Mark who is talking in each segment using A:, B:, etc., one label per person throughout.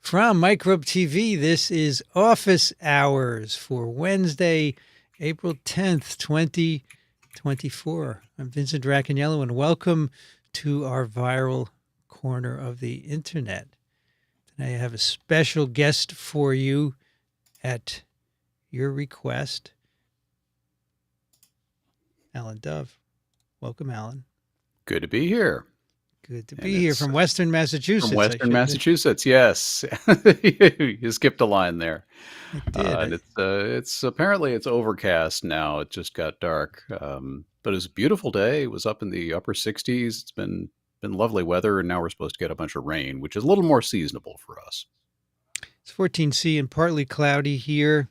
A: From Microbe TV, this is Office Hours for Wednesday, April 10th, 2024. I'm Vincent Racaniello, and welcome to our viral corner of the internet. Today I have a special guest for you at your request, Alan Dove. Welcome, Alan.
B: Good to be here.
A: Good to be here from Western Massachusetts.
B: From Western Massachusetts, yes. You skipped a line there.
A: I did.
B: And it's apparently it's overcast now. It just got dark, but it was a beautiful day. It was up in the upper 60s. It's been lovely weather, and now we're supposed to get a bunch of rain, which is a little more seasonable for us.
A: It's 14C and partly cloudy here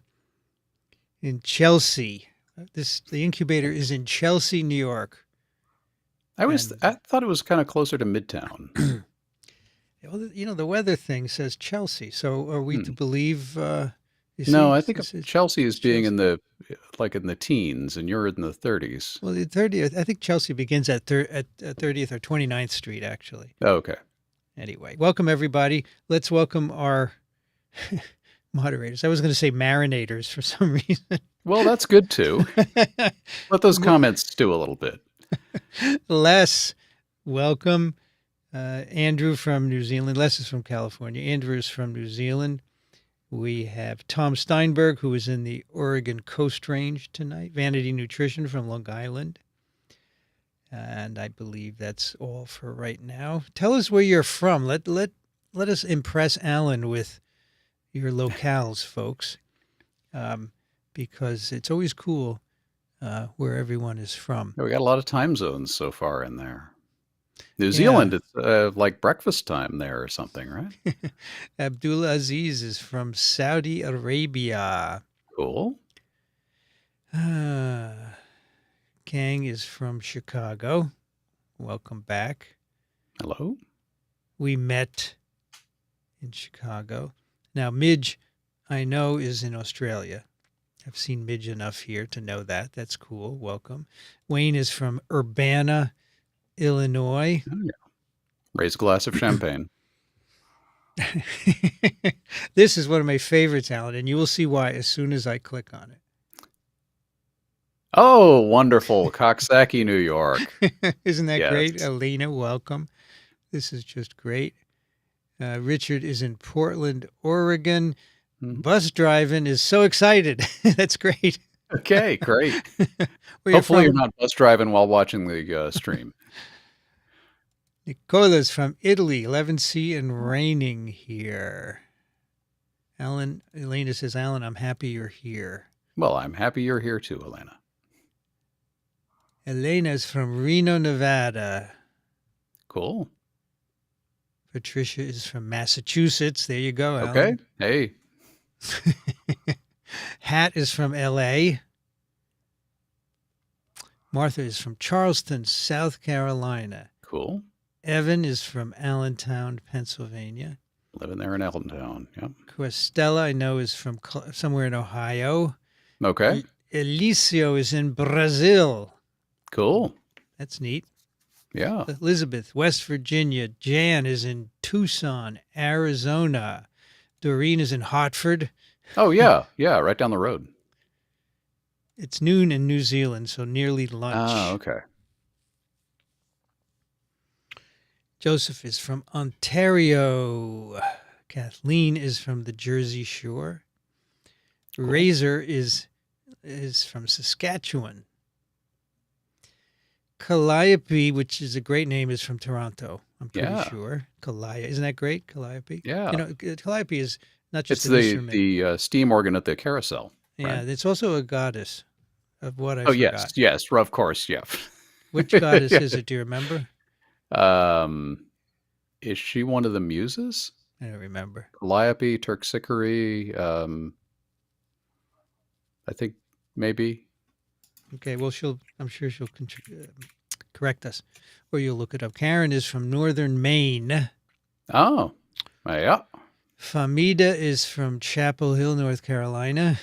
A: in Chelsea. The incubator is in Chelsea, New York.
B: I thought it was kind of closer to Midtown.
A: Well, you know, the weather thing says Chelsea. So are we to believe?
B: No, I think Chelsea is being in the teens, and you're in the 30s.
A: Well, the 30th. I think Chelsea begins at 30th or 29th Street, actually.
B: Oh, okay.
A: Anyway, welcome everybody. Let's welcome our moderators. I was going to say marinators for some reason.
B: Well, that's good too. Let those comments stew a little bit.
A: Les, welcome. Andrew from New Zealand. Les is from California. Andrew is from New Zealand. We have Tom Steinberg, who is in the Oregon Coast Range tonight. Vanity Nutrition from Long Island. And I believe that's all for right now. Tell us where you're from. Let us impress Alan with your locales, folks, because it's always cool where everyone is from.
B: We got a lot of time zones so far in there. New Zealand, it's like breakfast time there or something, right?
A: Abdul Aziz is from Saudi Arabia.
B: Cool.
A: Kang is from Chicago. Welcome back.
B: Hello.
A: We met in Chicago. Now, Midge, I know, is in Australia. I've seen Midge enough here to know that. That's cool. Welcome. Wayne is from Urbana, Illinois.
B: Oh, yeah. Raise a glass of champagne.
A: This is one of my favorites, Alan, and you will see why as soon as I click on it.
B: Oh, wonderful. Coxsackie, New York.
A: Isn't that great? Alina, welcome. This is just great. Richard is in Portland, Oregon. Bus driving is so excited. That's great.
B: Okay, great. Hopefully you're not bus driving while watching the stream.
A: Nicola's from Italy, 11C and raining here. Elena says, Alan, I'm happy you're here.
B: Well, I'm happy you're here too, Elena.
A: Elena's from Reno, Nevada.
B: Cool.
A: Patricia is from Massachusetts. There you go, Alan.
B: Okay. Hey.
A: Hat is from L.A. Martha is from Charleston, South Carolina.
B: Cool.
A: Evan is from Allentown, Pennsylvania.
B: Living there in Allentown, yep.
A: Cristela, I know, is from somewhere in Ohio.
B: Okay.
A: Elicio is in Brazil.
B: Cool.
A: That's neat.
B: Yeah.
A: Elizabeth, West Virginia. Jan is in Tucson, Arizona. Doreen is in Hartford.
B: Oh, yeah. Yeah, right down the road.
A: It's noon in New Zealand, so nearly lunch.
B: Oh, okay.
A: Joseph is from Ontario. Kathleen is from the Jersey Shore. Cool. Razor is from Saskatchewan. Calliope, which is a great name, is from Toronto. I'm pretty sure. Isn't that great? Calliope?
B: Yeah.
A: You know, Calliope is not just
B: an instrument. The steam organ at the carousel.
A: Yeah, right? It's also a goddess of what I
B: forgot. Yes, of course, yeah.
A: Which goddess is it? Do you remember?
B: Is she one of the muses?
A: I don't remember.
B: Calliope, Terpsichore, I think maybe.
A: Okay, well, I'm sure she'll correct us, or you'll look it up. Karen is from Northern Maine.
B: Oh, yeah.
A: Famida is from Chapel Hill, North Carolina.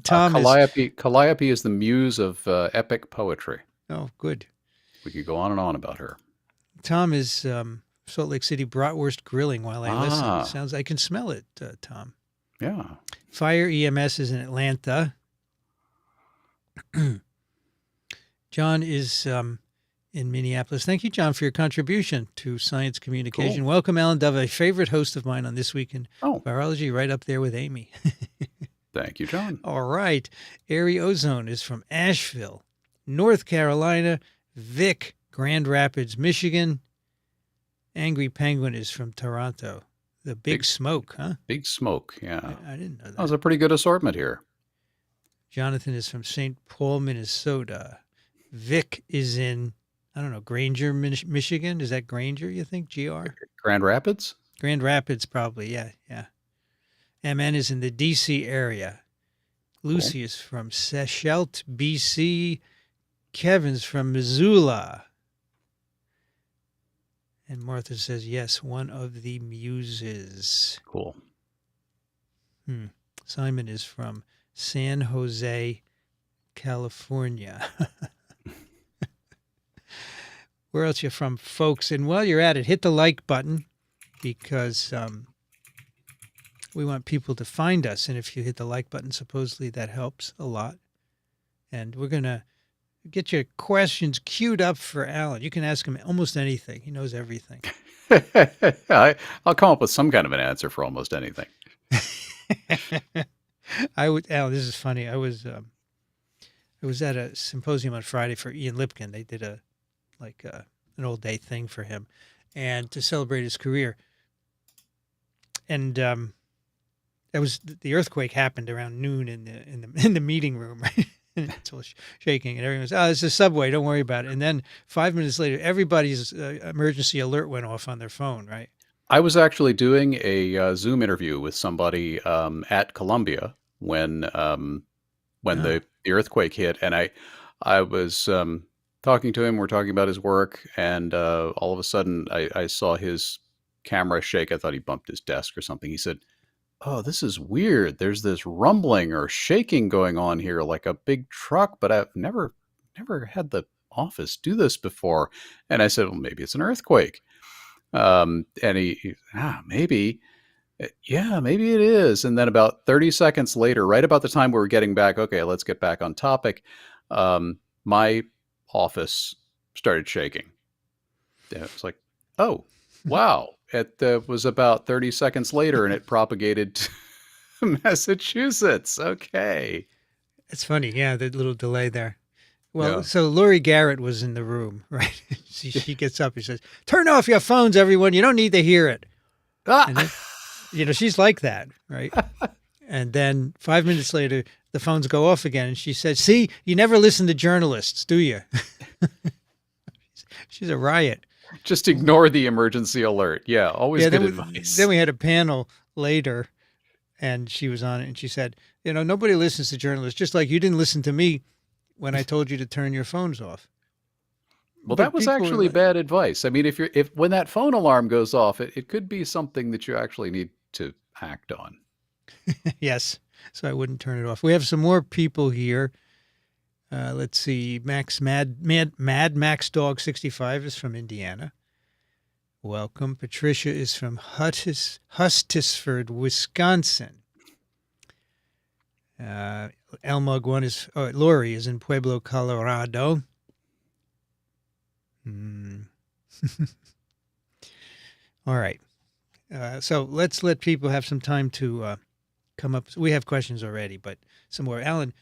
B: Calliope is the muse of epic poetry.
A: Oh, good.
B: We could go on and on about her.
A: Tom is Salt Lake City bratwurst grilling while I listen.
B: Ah,
A: Sounds I can smell it, Tom.
B: yeah.
A: Fire EMS is in Atlanta. John is in Minneapolis. Thank you, John, for your contribution to science communication.
B: Cool.
A: Welcome, Alan Dove, a favorite host of mine on This Week in
B: Oh,
A: Virology, right up there with Amy.
B: thank you, John.
A: All right. Airy Ozone is from Asheville, North Carolina. Vic, Grand Rapids, Michigan. Angry Penguin is from Toronto. The Big Smoke, huh?
B: Big Smoke, yeah.
A: I didn't know
B: That was
A: that.
B: a pretty good assortment here.
A: Jonathan is from St. Paul, Minnesota. Vic is in, I don't know, Granger, Michigan. Is that Granger, you think? GR?
B: Grand Rapids?
A: Grand Rapids, probably. Yeah, yeah. MN is in the DC area. Lucy is from Sechelt, BC. Kevin's from Missoula. And Martha says, yes, one of the muses.
B: Cool.
A: Simon is from San Jose, California. Where else you from, folks? And while you're at it, hit the like button because we want people to find us. And if you hit the like button, supposedly that helps a lot. And we're going to get your questions queued up for Alan. You can ask him almost anything. He knows everything.
B: I'll come up with some kind of an answer for almost anything.
A: Alan, this is funny. I was at a symposium on Friday for Ian Lipkin. They did an old day thing for him, and to celebrate his career. And it was the earthquake happened around noon in the meeting room, right? And it's all shaking, and everyone's, it's a subway. Don't worry about it. And then 5 minutes later, everybody's emergency alert went off on their phone, right?
B: I was actually doing a Zoom interview with somebody at Columbia when the earthquake hit, and I was talking to him. We're talking about his work, and all of a sudden, I saw his camera shake. I thought he bumped his desk or something. He said, "Oh, this is weird. There's this rumbling or shaking going on here, like a big truck, but I've never had the office do this before." And I said, "Well, maybe it's an earthquake." And maybe, yeah, maybe it is. And then about 30 seconds later, right about the time we were getting back, okay, let's get back on topic. My office started shaking. It was like, oh, wow. It was about 30 seconds later, and it propagated to Massachusetts. Okay.
A: It's funny. Yeah, the little delay there. Well,
B: Yeah.
A: so Lori Garrett was in the room, right? She gets up. He says, "Turn off your phones, everyone. You don't need to hear it." And then, she's like that, right? And then 5 minutes later, the phones go off again. And she said, "See, you never listen to journalists, do you?" She's a riot.
B: Just ignore the emergency alert. Yeah, always good advice.
A: Then we had a panel later, and she was on it, and she said, nobody listens to journalists, just like you didn't listen to me when I told you to turn your phones off.
B: Well, that was actually bad advice. I mean, if when that phone alarm goes off, it could be something that you actually need to act on.
A: Yes, so I wouldn't turn it off. We have some more people here. Let's see. Mad Max Dog 65 is from Indiana. Welcome. Patricia is from Hustisford, Wisconsin. Elmug 1 is, Lori is in Pueblo, Colorado. All right. So let's let people have some time to come up. We have questions already, but some more. Alan,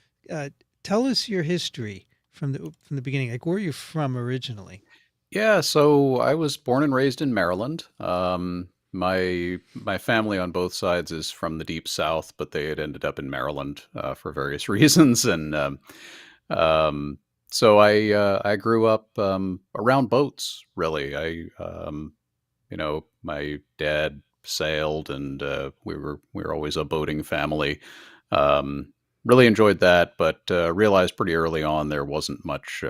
A: tell us your history from the beginning. Like, where are you from originally?
B: Yeah, so I was born and raised in Maryland. My family on both sides is from the deep South, but they had ended up in Maryland for various reasons, and so I grew up around boats. Really, my dad sailed, and we were always a boating family. Really enjoyed that, but realized pretty early on there wasn't much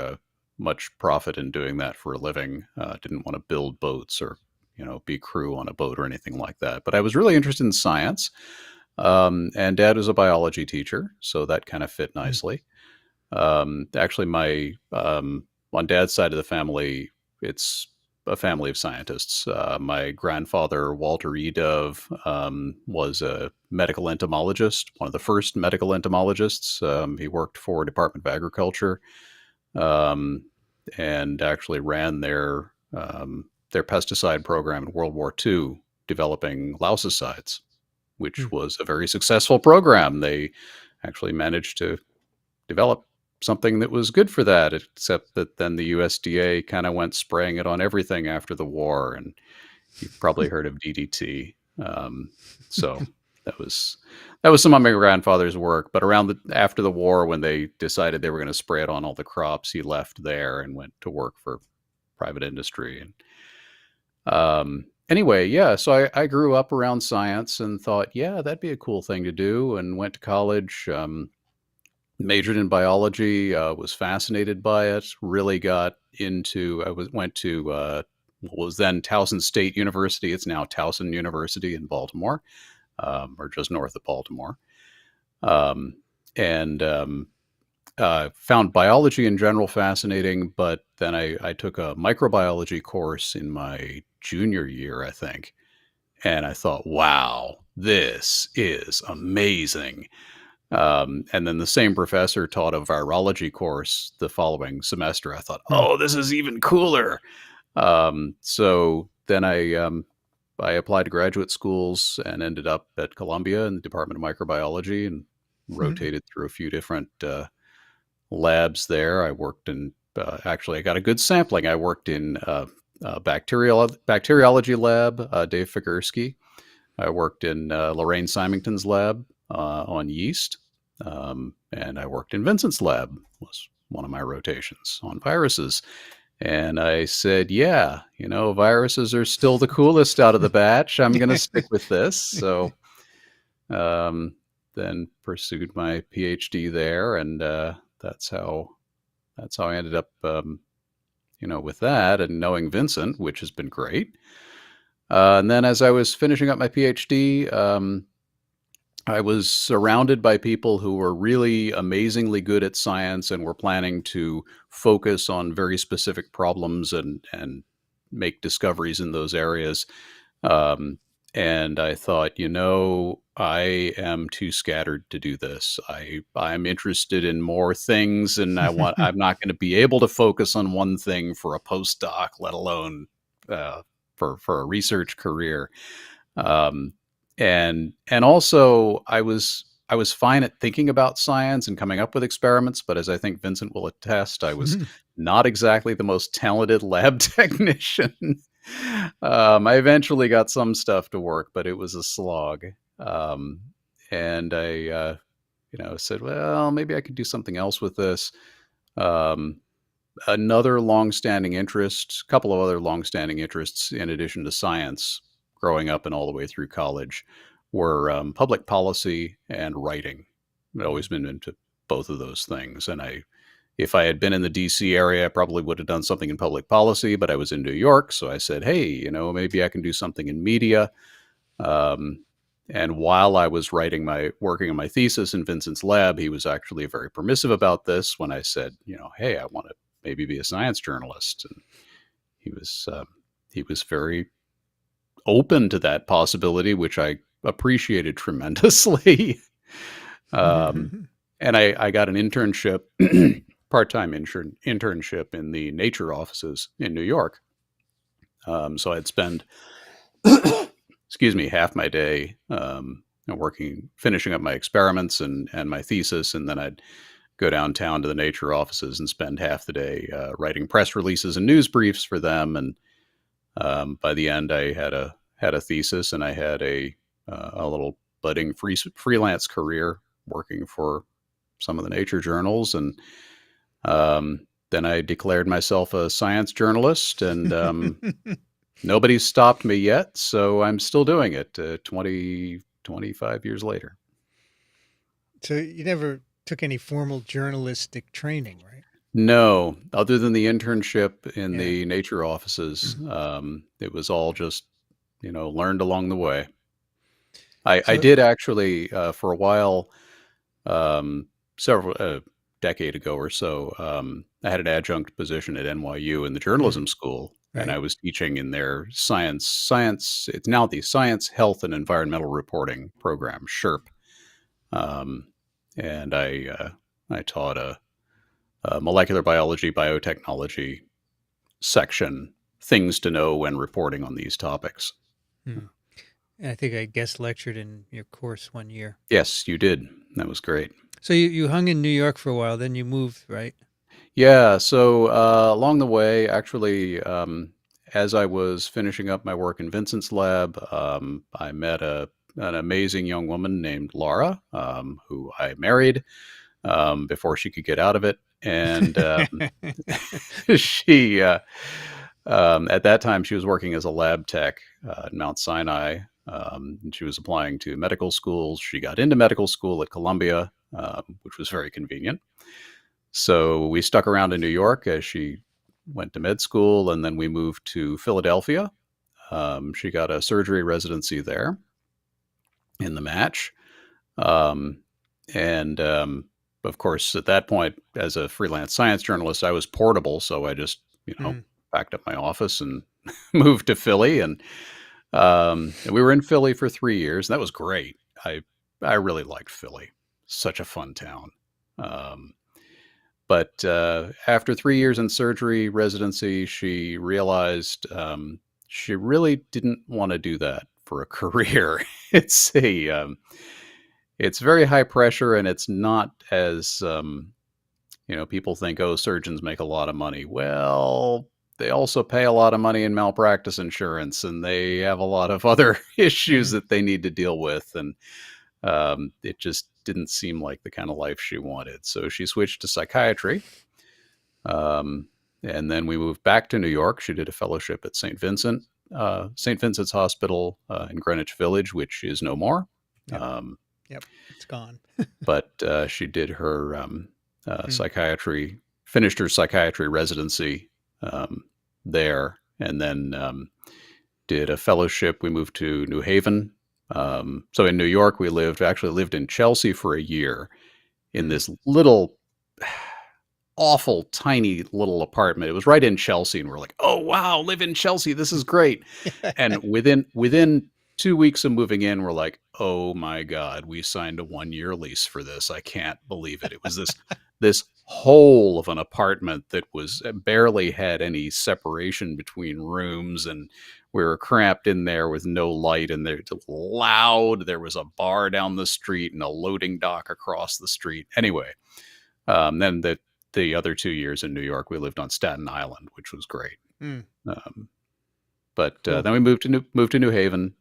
B: profit in doing that for a living. Didn't want to build boats or be crew on a boat or anything like that. But I was really interested in science, and Dad was a biology teacher, so that kind of fit nicely. Actually, my on Dad's side of the family, it's a family of scientists. My grandfather, Walter E. Dove, was a medical entomologist, one of the first medical entomologists. He worked for Department of Agriculture, um, and actually ran their pesticide program in World War II, developing lousicides, which
A: Hmm.
B: was a very successful program. They actually managed to develop something that was good for that, except that then the USDA kind of went spraying it on everything after the war. And you've probably heard of DDT. So that was some of my grandfather's work. But around after the war, when they decided they were going to spray it on all the crops, he left there and went to work for private industry. And anyway, yeah, so I grew up around science and thought, yeah, that'd be a cool thing to do, and went to college. Majored in biology, was fascinated by it. Really got into. Went to what was then Towson State University. It's now Towson University in Baltimore, or just north of Baltimore. Um, and Found biology in general fascinating, but then I took a microbiology course in my junior year, I think, and I thought, wow, this is amazing. And then the same professor taught a virology course the following semester. I thought,
A: Hmm.
B: oh, this is even cooler. So then I applied to graduate schools and ended up at Columbia in the Department of Microbiology, and rotated through a few different labs there. I worked in actually I got a good sampling. I worked in bacteriology lab, Dave Figursky. I worked in Lorraine Symington's lab on yeast, and I worked in Vincent's lab, was one of my rotations, on viruses. And I said, yeah, viruses are still the coolest out of the batch. I'm going to stick with this. So um, then pursued my PhD there, and that's how I ended up, with that, and knowing Vincent, which has been great. And then as I was finishing up my PhD, I was surrounded by people who were really amazingly good at science and were planning to focus on very specific problems and make discoveries in those areas. Um, and I thought, I am too scattered to do this. I'm interested in more things, and I'm not going to be able to focus on one thing for a postdoc, let alone for a research career. Um, and also I was fine at thinking about science and coming up with experiments, but as I think Vincent will attest, I was not exactly the most talented lab technician. I eventually got some stuff to work, but it was a slog. Um, and I, said, well, maybe I could do something else with this. Um, Another longstanding interest, a couple of other longstanding interests in addition to science, growing up and all the way through college, were public policy and writing. I'd always been into both of those things, and if I had been in the DC area, I probably would have done something in public policy, but I was in New York, so I said, hey, maybe I can do something in media. Um, and while I was working on my thesis in Vincent's lab, he was actually very permissive about this when I said, hey, I want to maybe be a science journalist. And he was very open to that possibility, which I appreciated tremendously. And I got an internship, part-time internship in the nature offices in New York. So I'd spend, excuse me, half my day finishing up my experiments and my thesis, and then I'd go downtown to the nature offices and spend half the day writing press releases and news briefs for them. And by the end, I had a thesis, and I had a little budding freelance career working for some of the nature journals. And then I declared myself a science journalist, and nobody's stopped me yet. So I'm still doing it 25 years later.
A: So you never took any formal journalistic training, right?
B: No, other than the internship in
A: Yeah.
B: the nature offices, it was all just, learned along the way. I
A: So,
B: did actually, for a while, several decade ago or so, I had an adjunct position at NYU in the
A: mm,
B: journalism school, and I
A: Right.
B: was teaching in their science. It's now the Science, Health, and Environmental Reporting program, SHRP, um, and I taught a molecular biology, biotechnology section, things to know when reporting on these topics.
A: Hmm. And I think I guest lectured in your course one year.
B: Yes, you did. That was great.
A: So you hung in New York for a while, then you moved, right?
B: Yeah, so along the way, actually, as I was finishing up my work in Vincent's lab, I met an amazing young woman named Laura, who I married before she could get out of it. And she, at that time, she was working as a lab tech at Mount Sinai. And she was applying to medical schools. She got into medical school at Columbia, which was very convenient. So we stuck around in New York as she went to med school, and then we moved to Philadelphia. She got a surgery residency there in the Match. Um, and of course, at that point, as a freelance science journalist, I was portable. So I just,
A: Mm.
B: packed up my office and moved to Philly. And we were in Philly for 3 years. And that was great. I really liked Philly. Such a fun town. Um, But after 3 years in surgery residency, she realized she really didn't want to do that for a career. it's it's very high pressure, and it's not as people think. Oh, surgeons make a lot of money. Well, they also pay a lot of money in malpractice insurance, and they have a lot of other issues
A: Mm.
B: that they need to deal with, and it just didn't seem like the kind of life she wanted. So she switched to psychiatry. Um, and then we moved back to New York. She did a fellowship at St. Vincent's Hospital in Greenwich Village, which is no more.
A: Yep.
B: Um,
A: Yep. It's gone.
B: but she did her
A: Mm.
B: finished her psychiatry residency there, and then did a fellowship. We moved to New Haven. So in New York, we actually lived in Chelsea for a year in
A: Mm.
B: this little awful tiny little apartment. It was right in Chelsea, and we're like, "Oh wow, live in Chelsea. This is great." And within 2 weeks of moving in, we're like, "Oh my god, we signed a 1-year lease for this. I can't believe it." It was this hole of an apartment that was barely had any separation between rooms, and we were cramped in there with no light, and there was loud. There was a bar down the street and a loading dock across the street. Anyway, then the other 2 years in New York, we lived on Staten Island, which was great.
A: Mm.
B: Um, but
A: Cool.
B: then we moved to New Haven.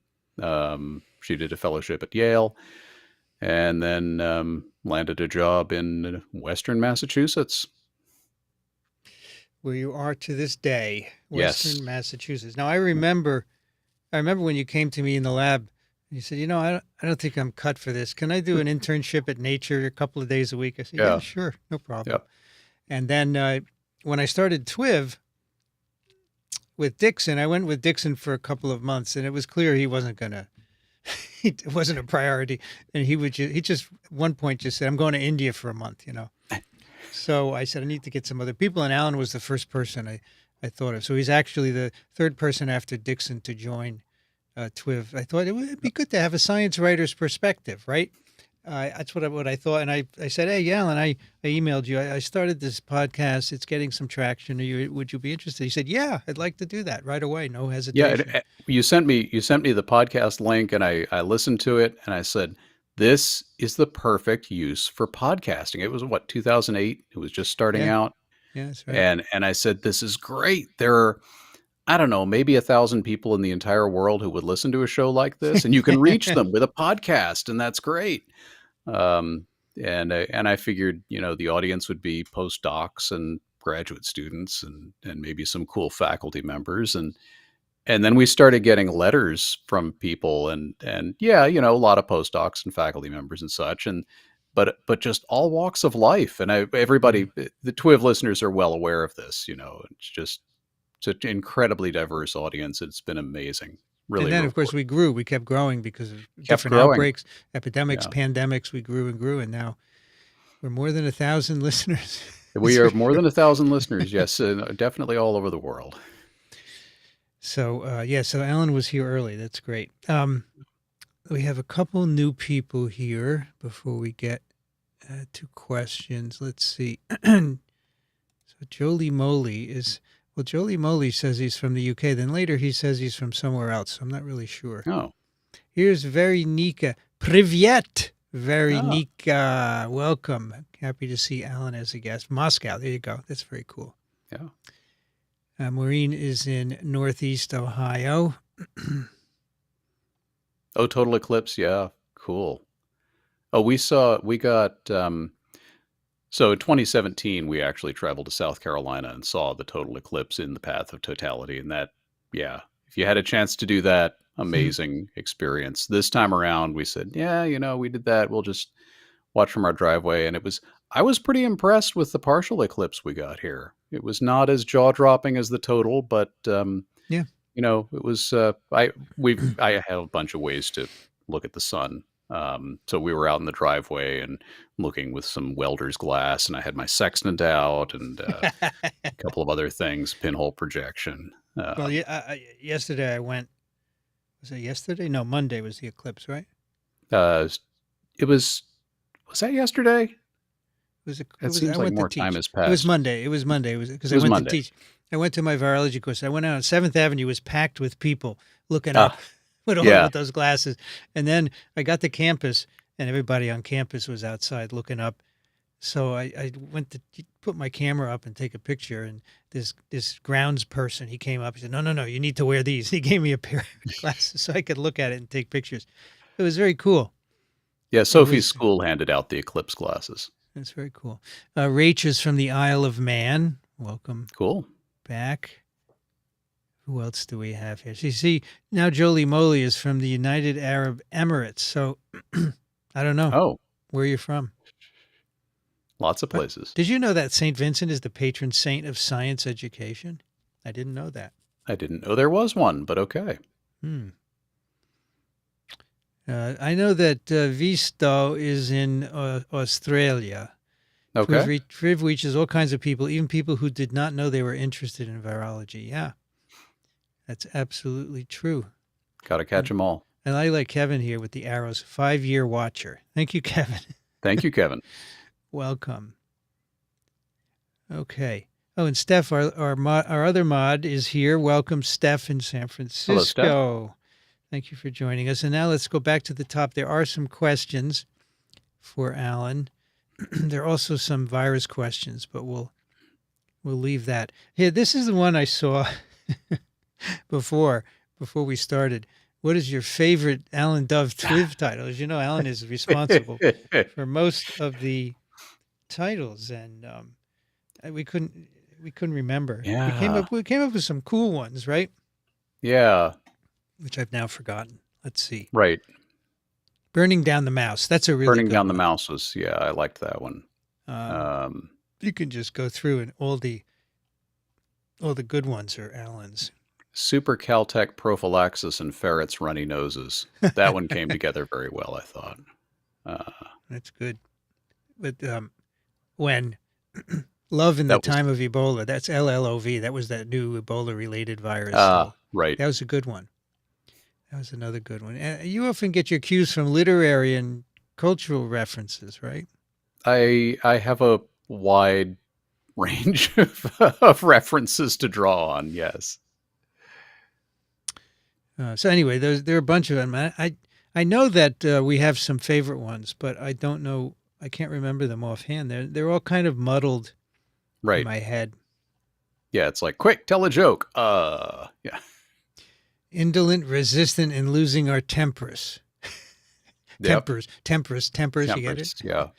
B: She did a fellowship at Yale, and then landed a job in Western Massachusetts.
A: Where you are to this day,
B: Yes.
A: Western Massachusetts. Now, I remember when you came to me in the lab, you said, I don't think I'm cut for this. Can I do an internship at Nature a couple of days a week? I said, yeah,
B: Yeah.
A: sure. No problem.
B: Yep.
A: And then when I started TWiV with Dixon, I went with Dixon for a couple of months, and it was clear he wasn't going to, it wasn't a priority. And he just, at one point just said, I'm going to India for a month. So I said, I need to get some other people. And Alan was the first person I thought of. So he's actually the third person after Dixon to join TWiV. I thought it would be good to have a science writer's perspective, right? That's what I thought. And I said, hey, Alan, I emailed you. I started this podcast. It's getting some traction. Would you be interested? He said, yeah, I'd like to do that right away. No
B: Yeah.
A: hesitation.
B: You sent me the podcast link, and I listened to it, and I said, this is the perfect use for podcasting. It was what, 2008? It was just starting
A: Yeah.
B: out.
A: Yeah, that's right.
B: And I said, this is great. There are, I don't know, maybe 1,000 people in the entire world who would listen to a show like this, and you can reach them with a podcast, and that's great. And I figured, the audience would be postdocs and graduate students, and maybe some cool faculty members, and then we started getting letters from people, and yeah, a lot of postdocs and faculty members and such, but just all walks of life, and everybody, the TWiV listeners are well aware of this. It's just such an incredibly diverse audience. It's been amazing. Really
A: And then, of course,
B: rewarding.
A: we grew. We kept growing because of
B: Kept
A: different
B: growing.
A: outbreaks, epidemics,
B: Yeah.
A: pandemics. We grew and grew, and now we're more than 1,000 listeners.
B: We are more than 1,000 listeners. Yes, definitely all over the world.
A: So so Alan was here early. That's great. We have a couple new people here before we get to questions. Let's see. So Jolie Moly is, well, Jolie Moly says he's from the UK. Then later he says he's from somewhere else. So I'm not really sure.
B: Oh,
A: Here's Veronika. Privyet,
B: oh,
A: Veronika. Welcome. Happy to see Alan as a guest. Moscow. There you go. That's very cool.
B: yeah.
A: Maureen is in Northeast Ohio.
B: Oh, total eclipse. Yeah, cool. Oh, we got, so in 2017, we actually traveled to South Carolina and saw the total eclipse in the path of totality. And that, yeah, if you had a chance to do that, amazing experience. This time around, we said, yeah, we did that. We'll just watch from our driveway. And I was pretty impressed with the partial eclipse we got here. It was not as jaw-dropping as the total, but,
A: Yeah.
B: it was, I had a bunch of ways to look at the sun. So we were out in the driveway and looking with some welder's glass, and I had my sextant out and a couple of other things, pinhole projection.
A: Well, yeah, yesterday I went. Was it yesterday? No, Monday was the eclipse, right?
B: It was that yesterday?
A: It was.
B: Seems
A: I
B: like
A: went
B: more
A: to teach.
B: time has
A: It was
B: passed.
A: Monday. It was Monday. It was because I
B: It was
A: went
B: Monday.
A: to teach. I went to my virology course. I went out on 7th Avenue. Was packed with people looking
B: Ah,
A: up with
B: yeah.
A: those glasses. And then I got to campus, and everybody on campus was outside looking up. So I went to put my camera up and take a picture, and this grounds person, he came up. He said, no, you need to wear these. He gave me a pair of glasses so I could look at it and take pictures. It was very cool.
B: Yeah, Sophie's school handed out the eclipse glasses.
A: That's very cool. Rach is from the Isle of Man. Welcome
B: Cool.
A: back. Who else do we have here? See, now Jolie Moly is from the United Arab Emirates. So I don't know
B: Oh,
A: where you're from.
B: lots of
A: But
B: places.
A: did you know that St. Vincent is the patron saint of science education? I didn't know that.
B: I didn't know there was one, but okay.
A: I know that Visto is in Australia.
B: Okay.
A: TWiV reaches all kinds of people, even people who did not know they were interested in virology. Yeah, that's absolutely true.
B: Got to catch them all.
A: And I like Kevin here with the arrows. 5-year watcher. Thank you, Kevin.
B: Thank you, Kevin.
A: Welcome. Okay. Oh, and Steph, our other mod, is here. Welcome, Steph in San Francisco.
B: Hello, Steph.
A: Thank you for joining us. And now let's go back to the top. There are some questions for Alan. There are also some virus questions, but we'll leave that. Here, this is the one I saw before we started. What is your favorite Alan Dove TWiV title? As you know, Alan is responsible for most of the titles, and we couldn't remember.
B: Yeah.
A: We came up with some cool ones, right?
B: Yeah.
A: Which I've now forgotten. Let's see.
B: Right.
A: Burning Down the Mouse. That's a really
B: Burning
A: good
B: Down
A: one.
B: the Mouse was, yeah, I liked that one.
A: You can just go through, and all the good ones are Alan's.
B: Super Caltech prophylaxis and ferrets' runny noses. That one came together very well, I thought.
A: That's good. But when Love in the Time of Ebola, that's LLOV. That was that new Ebola-related virus.
B: Right.
A: That was a good one. That was another good one. You often get your cues from literary and cultural references, right?
B: I have a wide range of references to draw on, yes.
A: So anyway, there are a bunch of them. I know that we have some favorite ones, but I don't know. I can't remember them offhand. They're all kind of muddled in my head.
B: Yeah, it's like, quick, tell a joke. Yeah.
A: Indolent, resistant, and losing our tempers. Tempers. You get it?
B: Yeah.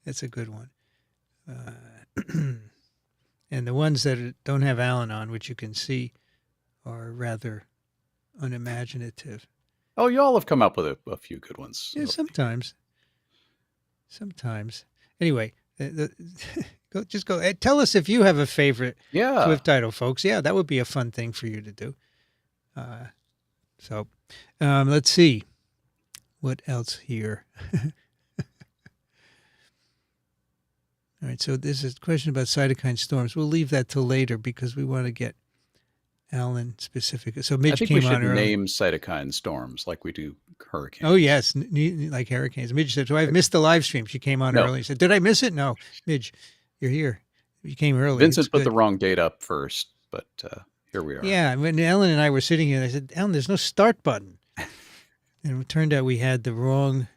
A: That's a good one. And the ones that don't have Alan on, which you can see, are rather unimaginative.
B: Oh, y'all have come up with a few good ones.
A: Yeah, sometimes. Anyway, go. Tell us if you have a favorite TWiV title, folks. Yeah, that would be a fun thing for you to do. So let's see. What else here? All right, so this is a question about cytokine storms. We'll leave that till later because we want to get Alan specifically. So
B: I
A: Midge
B: think we
A: came on
B: should
A: early.
B: name cytokine storms like we do hurricanes.
A: Oh yes, like hurricanes. Midge said, "So I've missed the live stream." She came on
B: No,
A: early. She said, "Did I miss it?" No, Midge, you're here. You came early. It's
B: Vincent put the
A: good.
B: wrong date up first, but here we are.
A: Yeah, when Ellen and I were sitting here, I said, "Ellen, there's no start button," and it turned out we had the wrong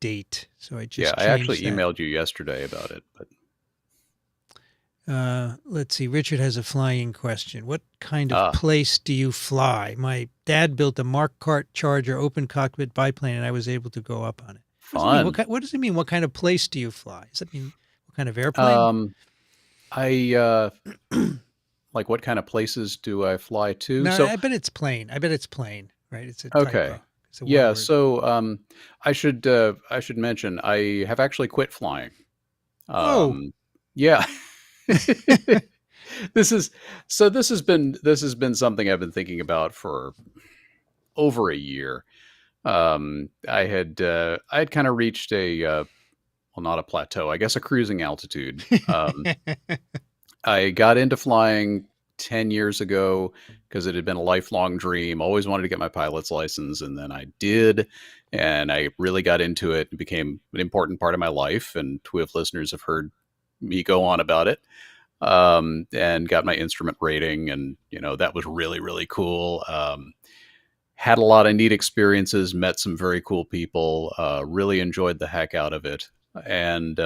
A: date. So I
B: Yeah,
A: just
B: I actually
A: changed that.
B: emailed you yesterday about it, but
A: Let's see. Richard has a flying question. What kind of
B: ah,
A: place do you fly? My dad built a Mark Cart Charger open cockpit biplane, and I was able to go up on it. What does it mean?
B: fun.
A: What does it mean? What kind of place do you fly? Does that mean what kind of airplane?
B: Um, I like what kind of places do I fly to?
A: No,
B: So
A: I bet it's plane. I bet it's plane. Right? It's a
B: okay,
A: typo. It's a one
B: yeah.
A: word.
B: So I should mention I have actually quit flying.
A: Oh,
B: Yeah. This is this has been something I've been thinking about for over a year. I had kind of reached a well, not a plateau, I guess a cruising altitude. I got into flying 10 years ago because it had been a lifelong dream. Always wanted to get my pilot's license, and then I did, and I really got into it. It became an important part of my life, and TWiV listeners have heard me go on about it. And got my instrument rating, and that was really really cool. Had a lot of neat experiences, met some very cool people, really enjoyed the heck out of it, and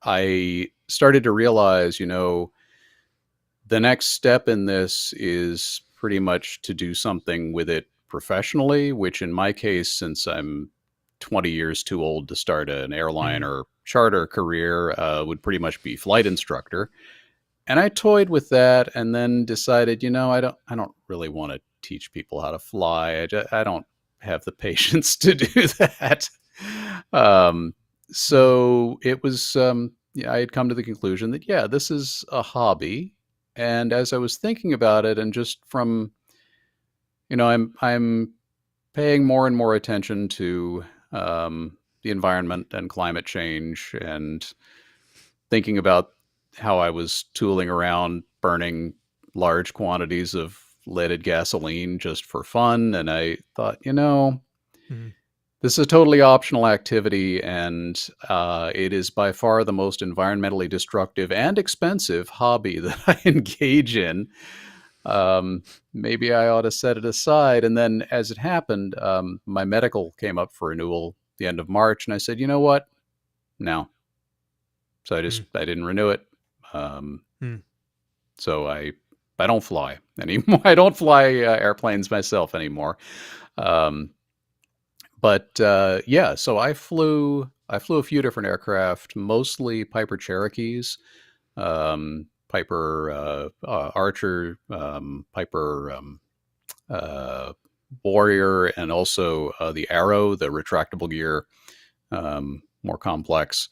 B: I started to realize, the next step in this is pretty much to do something with it professionally, which in my case, since I'm 20 years too old to start an airline
A: Mhm.
B: or charter career, would pretty much be flight instructor. And I toyed with that and then decided, I don't really want to teach people how to fly. I don't have the patience to do that. Um,
A: Mhm.
B: so it was, yeah, I had come to the conclusion that, yeah, this is a hobby. And as I was thinking about it, and just from, I'm paying more and more attention to the environment and climate change, and thinking about how I was tooling around burning large quantities of leaded gasoline just for fun. And I thought,
A: Mhm.
B: this is a totally optional activity, and it is by far the most environmentally destructive and expensive hobby that I engage in. Maybe I ought to set it aside. And then, as it happened, my medical came up for renewal the end of March, and I said, you know what? No. So I didn't renew it. Um,
A: Mhm.
B: so I don't fly anymore. I don't fly airplanes myself anymore. Um, but yeah, so I flew a few different aircraft, mostly Piper Cherokees, Piper Archer, Piper uh, Warrior, and also the Arrow, the retractable gear, more complex.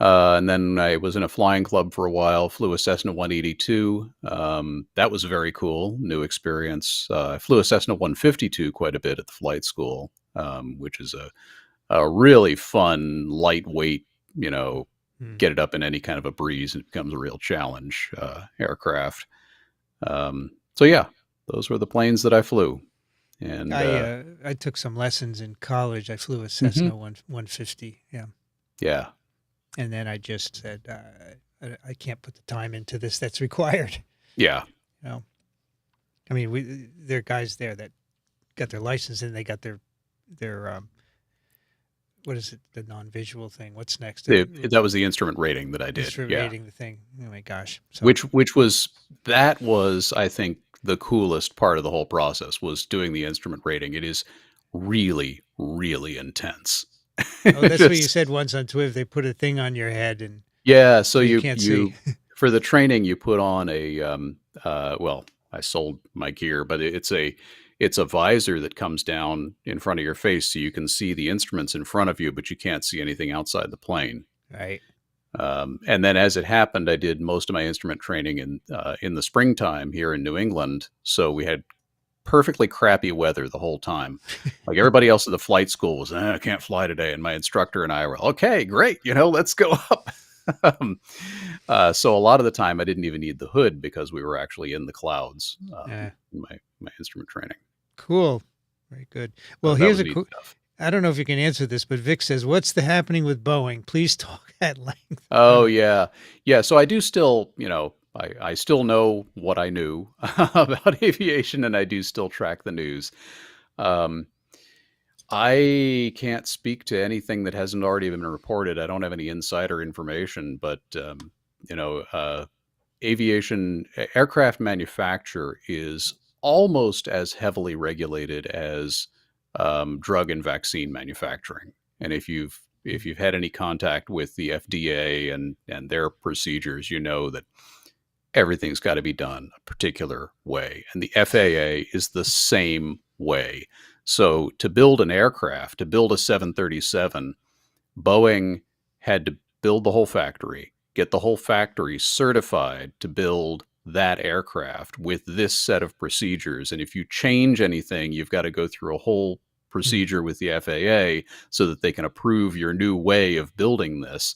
B: And then I was in a flying club for a while, flew a Cessna 182. That was very cool, new experience. I flew a Cessna 152 quite a bit at the flight school, which is a really fun, lightweight, you know,
A: Mhm.
B: get it up in any kind of a breeze. It becomes a real challenge aircraft. So, yeah, those were the planes that I flew. And
A: I took some lessons in college. I flew a
B: mhm,
A: Cessna 150. Yeah.
B: yeah,
A: And then I just said, I can't put the time into this that's required.
B: yeah.
A: You know, I mean, there are guys there that got their license and they got their what is it? The non-visual thing. What's next?
B: That was the instrument rating that I did.
A: Instrument
B: Yeah.
A: rating the thing. Oh my gosh! So
B: Which was that was, I think, the coolest part of the whole process was doing the instrument rating. It is really, really intense.
A: oh, that's what you
B: Just
A: said once on TWiV. They put a thing on your head and
B: yeah, so
A: so you
B: you
A: can't see.
B: you for the training you put on a well, I sold my gear, but it's a visor that comes down in front of your face so you can see the instruments in front of you, but you can't see anything outside the plane.
A: Right.
B: And then, as it happened, I did most of my instrument training in the springtime here in New England. So we had perfectly crappy weather the whole time. Like everybody else at the flight school was, I can't fly today, and my instructor and I were, okay, great, let's go up. um, so a lot of the time I didn't even need the hood because we were actually in the clouds in my instrument training.
A: Cool. Very good. Well,
B: So that
A: here's
B: was
A: a
B: neat
A: cool.
B: stuff.
A: I don't know if you can answer this, but Vic says, "What's the happening with Boeing? Please talk at length." I don't
B: Oh
A: know.
B: yeah, yeah. So I do still, I still know what I knew about aviation, and I do still track the news. Um, I can't speak to anything that hasn't already been reported. I don't have any insider information, but you know, uh, aircraft manufacture is almost as heavily regulated as drug and vaccine manufacturing. And if you've had any contact with the FDA and their procedures, you know that everything's got to be done a particular way. And the FAA is the same way. So to build an aircraft, to build a 737, Boeing had to build the whole factory, get the whole factory certified to build that aircraft with this set of procedures. And if you change anything, you've got to go through a whole
A: Hmm.
B: procedure with the FAA so that they can approve your new way of building this.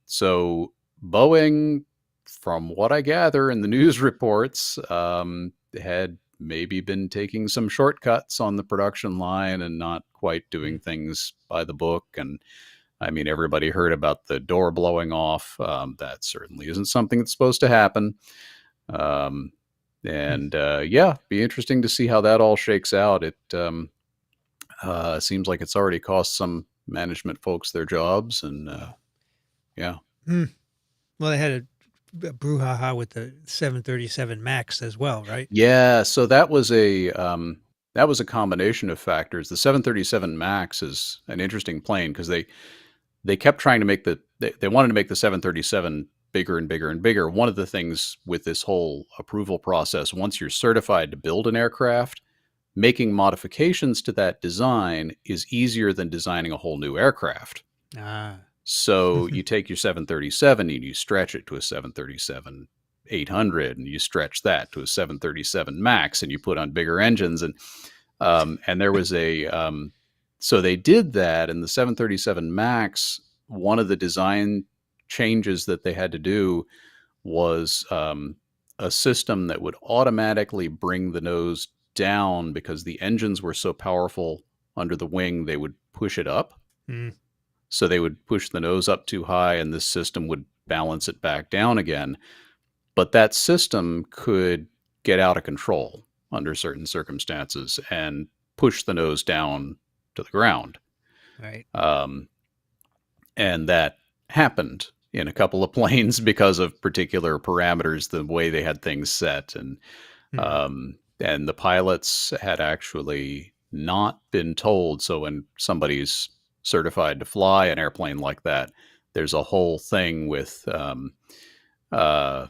B: So Boeing, from what I gather in the news reports, had maybe been taking some shortcuts on the production line and not quite
A: Hmm.
B: doing things by the book. And I mean, everybody heard about the door blowing off. That certainly isn't something that's supposed to happen. Um,
A: Hmm.
B: and yeah, be interesting to see how that all shakes out. It seems like it's already cost some management folks their jobs, and
A: Wow.
B: yeah.
A: Hmm. Well, they had a brouhaha with the 737 Max as well, right?
B: Yeah, so that was a combination of factors. The 737 Max is an interesting plane because they kept trying to make they wanted to make the 737 bigger and bigger and bigger. One of the things with this whole approval process, once you're certified to build an aircraft, making modifications to that design is easier than designing a whole new aircraft.
A: Ah.
B: So you take your 737 and you stretch it to a 737 800, and you stretch that to a 737 Max, and you put on bigger engines. And there was so they did that, and the 737 Max, one of the design changes that they had to do was a system that would automatically bring the nose down because the engines were so powerful under the wing, they would push it up.
A: Hmm.
B: So they would push the nose up too high, and this system would balance it back down again. But that system could get out of control under certain circumstances and push the nose down to the ground.
A: Right.
B: Um, and that happened in a couple of planes because of particular parameters, the way they had things set.
A: Hmm.
B: And the pilots had actually not been told. So when somebody's certified to fly an airplane like that, there's a whole thing with uh,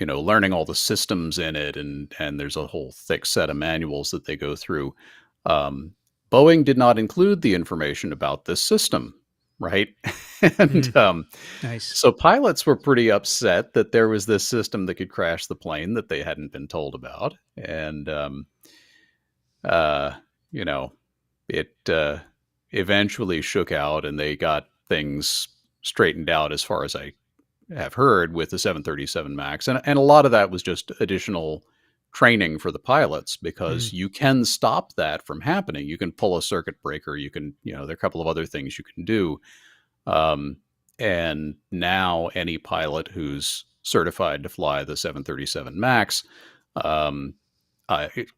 B: learning all the systems in it, and there's a whole thick set of manuals that they go through. Um, Boeing did not include the information about this system, right?
A: Hmm.
B: and
A: Nice.
B: so pilots were pretty upset that there was this system that could crash the plane that they hadn't been told about, and uh, you know, it eventually shook out, and they got things straightened out as far as I have heard with the 737 Max. And a lot of that was just additional training for the pilots
A: Hmm.
B: because you can stop that from happening. You can pull a circuit breaker. You can, there are a couple of other things you can do. Um, and now any pilot who's certified to fly the 737 Max um,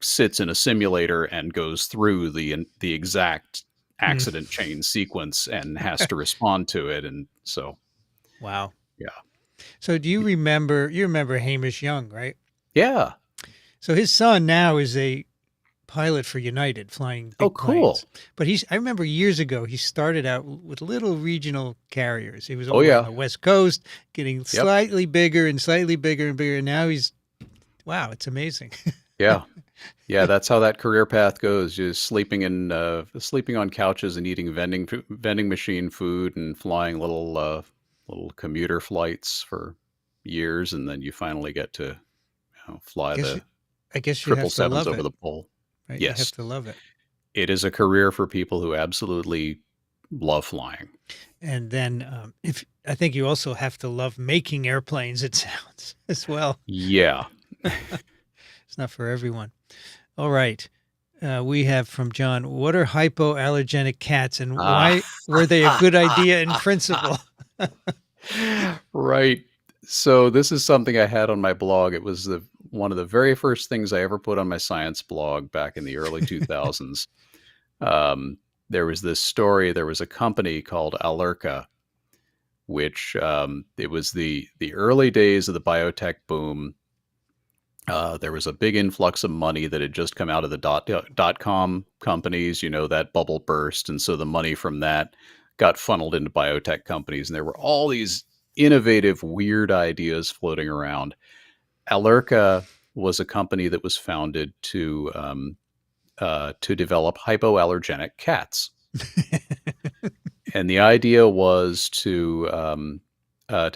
B: sits in a simulator and goes through the exact
A: Hmm.
B: accident chain sequence and has to respond to it. And so,
A: Wow.
B: yeah.
A: So do you remember Hamish Young, right?
B: Yeah.
A: So his son now is a pilot for United flying
B: Oh,
A: big planes.
B: cool.
A: But I remember years ago, he started out with little regional carriers. He was
B: Oh,
A: over on
B: yeah.
A: the West Coast, getting
B: Yep.
A: slightly bigger and slightly bigger and bigger. And now wow, it's amazing.
B: Yeah. Yeah. That's how that career path goes. Just sleeping on couches and eating vending machine food and flying little commuter flights for years, and then you finally get to
A: I
B: fly
A: guess,
B: the
A: I guess you
B: triple
A: have to
B: sevens
A: love
B: over
A: it,
B: the pole.
A: right? You have
B: Yes,
A: to love it.
B: it is a career for people who absolutely love flying.
A: And then if I think you also have to love making airplanes, it sounds, as well.
B: Yeah.
A: It's not for everyone. All right. We have from John, what are hypoallergenic cats and
B: Ah.
A: why were they a good idea in principle?
B: Right. So this is something I had on my blog. It was one of the very first things I ever put on my science blog back in the early 2000s. There was this story. There was a company called Allerka, which it was the early days of the biotech boom. There was a big influx of money that had just come out of the dot-com companies, that bubble burst. And so the money from that got funneled into biotech companies. And there were all these innovative, weird ideas floating around. Allerka was a company that was founded to develop hypoallergenic cats. And the idea was to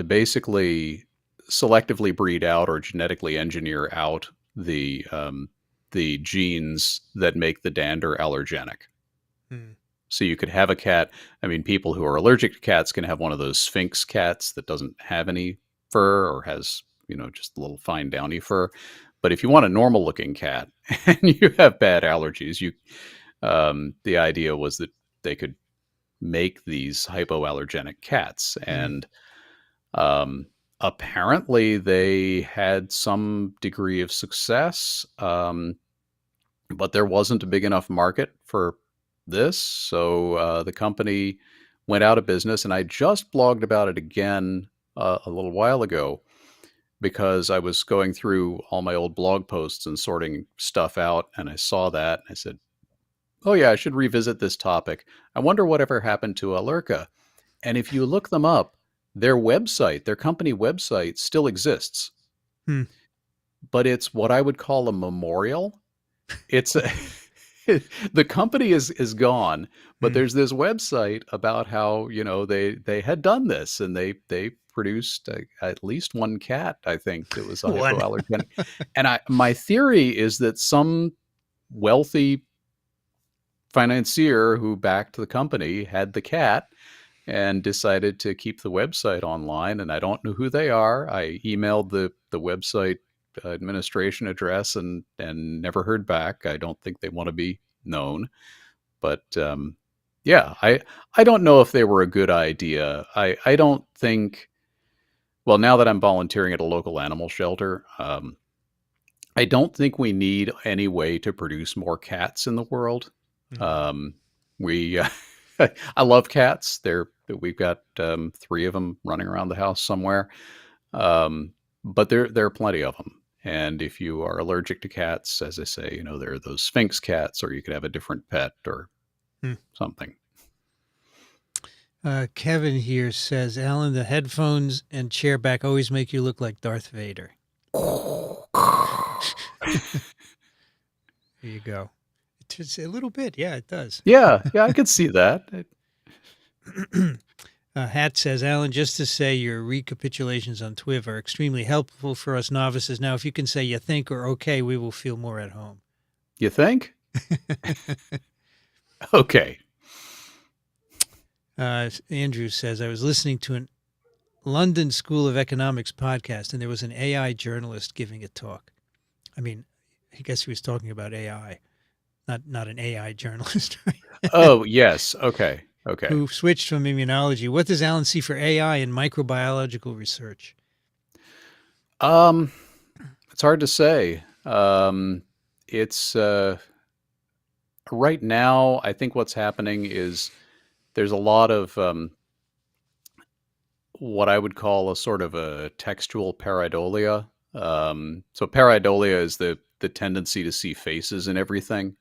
B: basically selectively breed out or genetically engineer out the genes that make the dander allergenic.
A: Hmm.
B: So you could have a cat. I mean, people who are allergic to cats can have one of those Sphinx cats that doesn't have any fur or has, just a little fine downy fur. But if you want a normal looking cat and you have bad allergies, the idea was that they could make these hypoallergenic cats. And apparently they had some degree of success, but there wasn't a big enough market for this. So the company went out of business. And I just blogged about it again a little while ago because I was going through all my old blog posts and sorting stuff out. And I saw that. And I said, oh, yeah, I should revisit this topic. I wonder whatever happened to Allerka. And if you look them up, their company website still exists. But it's what I would call a memorial. It's the company is gone, but there's this website about how, they had done this and they produced at least one cat, I think, that was a hypoallergenic. And my theory is that some wealthy financier who backed the company had the cat and decided to keep the website online. And I don't know who they are. I emailed the website administration address and never heard back. I don't think they want to be known. But yeah, I don't know if they were a good idea. I don't think. Well, now that I'm volunteering at a local animal shelter, I don't think we need any way to produce more cats in the world. We I love cats. We've got 3 of them running around the house somewhere, but there are plenty of them. And if you are allergic to cats, as I say, there are those Sphinx cats, or you could have a different pet or something.
A: Kevin here says, Alan, the headphones and chair back always make you look like Darth Vader. There you go. It's a little bit. Yeah, it does.
B: Yeah, I could see that.
A: Hat says, Alan, just to say your recapitulations on TWiV are extremely helpful for us novices. Now, if you can say you think or okay, we will feel more at home.
B: You think? Okay.
A: Andrew says, I was listening to an London School of Economics podcast, and there was an AI journalist giving a talk. I mean, I guess he was talking about AI, not an AI journalist, right?
B: Oh, yes. Okay.
A: Who switched from immunology. What does Alan see for AI in microbiological research?
B: It's hard to say. It's right now, I think what's happening is there's a lot of what I would call a sort of a textual pareidolia. So pareidolia is the tendency to see faces in everything.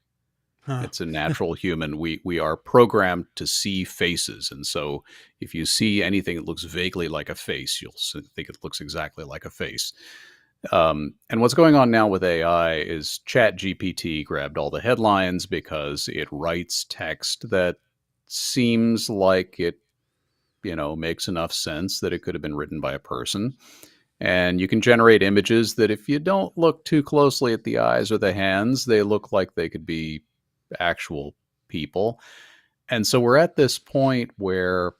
B: It's a natural human. We are programmed to see faces. And so if you see anything that looks vaguely like a face, you'll think it looks exactly like a face. And what's going on now with AI is ChatGPT grabbed all the headlines because it writes text that seems like it, makes enough sense that it could have been written by a person. And you can generate images that if you don't look too closely at the eyes or the hands, they look like they could be actual people. And so we're at this point where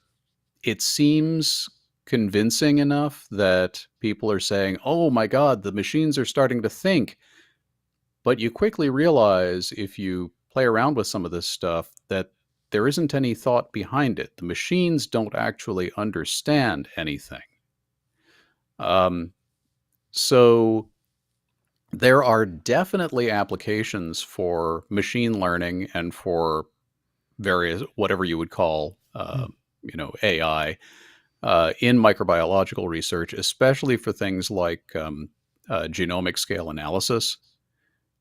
B: it seems convincing enough that people are saying, oh my God, the machines are starting to think. But you quickly realize if you play around with some of this stuff that there isn't any thought behind it. The machines don't actually understand anything. So there are definitely applications for machine learning and for various, whatever you would call, AI in microbiological research, especially for things like genomic scale analysis,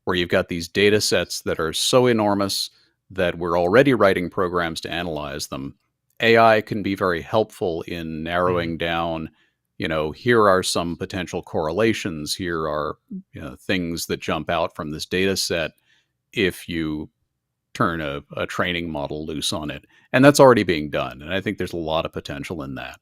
B: where you've got these data sets that are so enormous that we're already writing programs to analyze them. AI can be very helpful in narrowing down, here are some potential correlations. Here are things that jump out from this data set if you turn a training model loose on it. And that's already being done. And I think there's a lot of potential in that.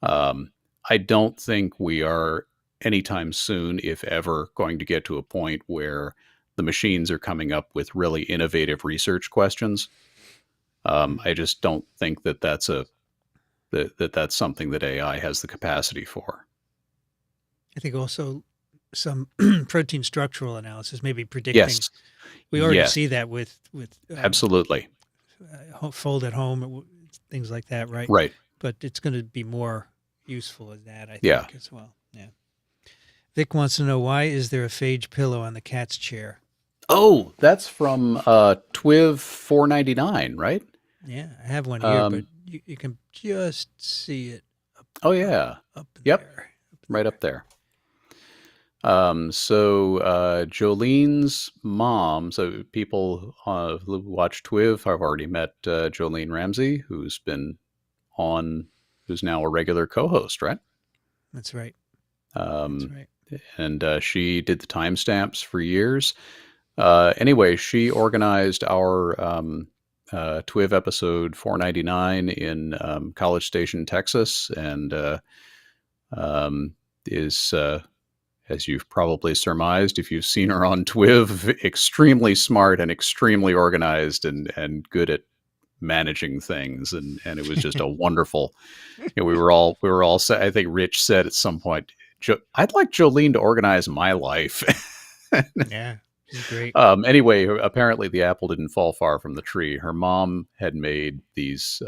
B: I don't think we are anytime soon, if ever, going to get to a point where the machines are coming up with really innovative research questions. I just don't think that that's something that AI has the capacity for.
A: I think also some protein structural analysis, maybe predicting.
B: Yes.
A: We already see that with
B: absolutely
A: fold at home, things like that, right?
B: Right.
A: But it's going to be more useful in that, I
B: Yeah.
A: think, as well. Yeah. Vic wants to know, why is there a phage pillow on the cat's chair?
B: Oh, that's from TWiV 499, right?
A: Yeah, I have one here, but you can just see it.
B: Up there. Right up there. So Jolene's mom, so people who watch TWiV have already met Jolene Ramsey, who's now a regular co-host, right?
A: That's right.
B: That's right. And she did the timestamps for years. Anyway, she organized our TWiV episode 499 in College Station, Texas, and is, as you've probably surmised, if you've seen her on TWiV, extremely smart and extremely organized and good at managing things. And it was just a wonderful, we were all I think Rich said at some point, I'd like Jolene to organize my life.
A: Yeah. Great.
B: Anyway, apparently the apple didn't fall far from the tree. Her mom had made these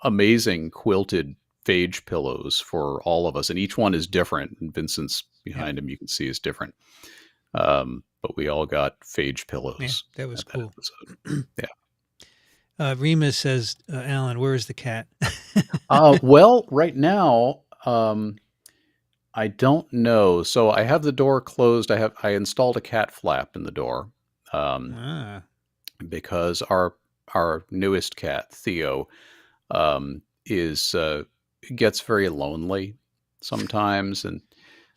B: amazing quilted phage pillows for all of us, and each one is different. And Vincent's behind him, you can see, is different. But we all got phage pillows.
A: Yeah, that was cool.
B: Yeah.
A: Remus says, Alan, where is the cat?
B: Well, right now, I don't know. So I have the door closed. I installed a cat flap in the door because our newest cat, Theo, gets very lonely sometimes. And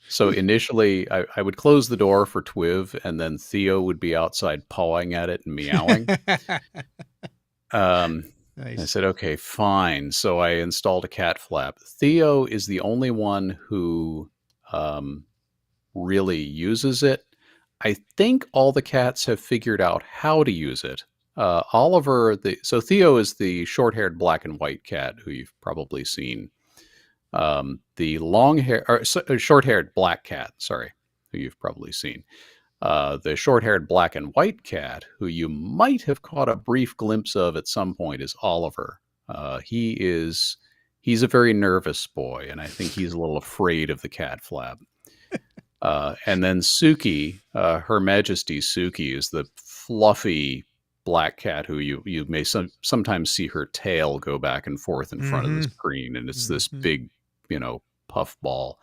B: so initially I would close the door for TWiV, and then Theo would be outside pawing at it and meowing. Nice. I said, okay, fine. So I installed a cat flap. Theo is the only one who really uses it. I think all the cats have figured out how to use it. Oliver, so Theo is the short-haired black and white cat who you've probably seen. The short-haired black cat, sorry, who you've probably seen. The short-haired black and white cat, who you might have caught a brief glimpse of at some point, is Oliver. He's a very nervous boy, and I think he's a little afraid of the cat flap. And then Suki, Her Majesty Suki, is the fluffy black cat who you may sometimes see her tail go back and forth in front of the screen, and it's this big, puff ball.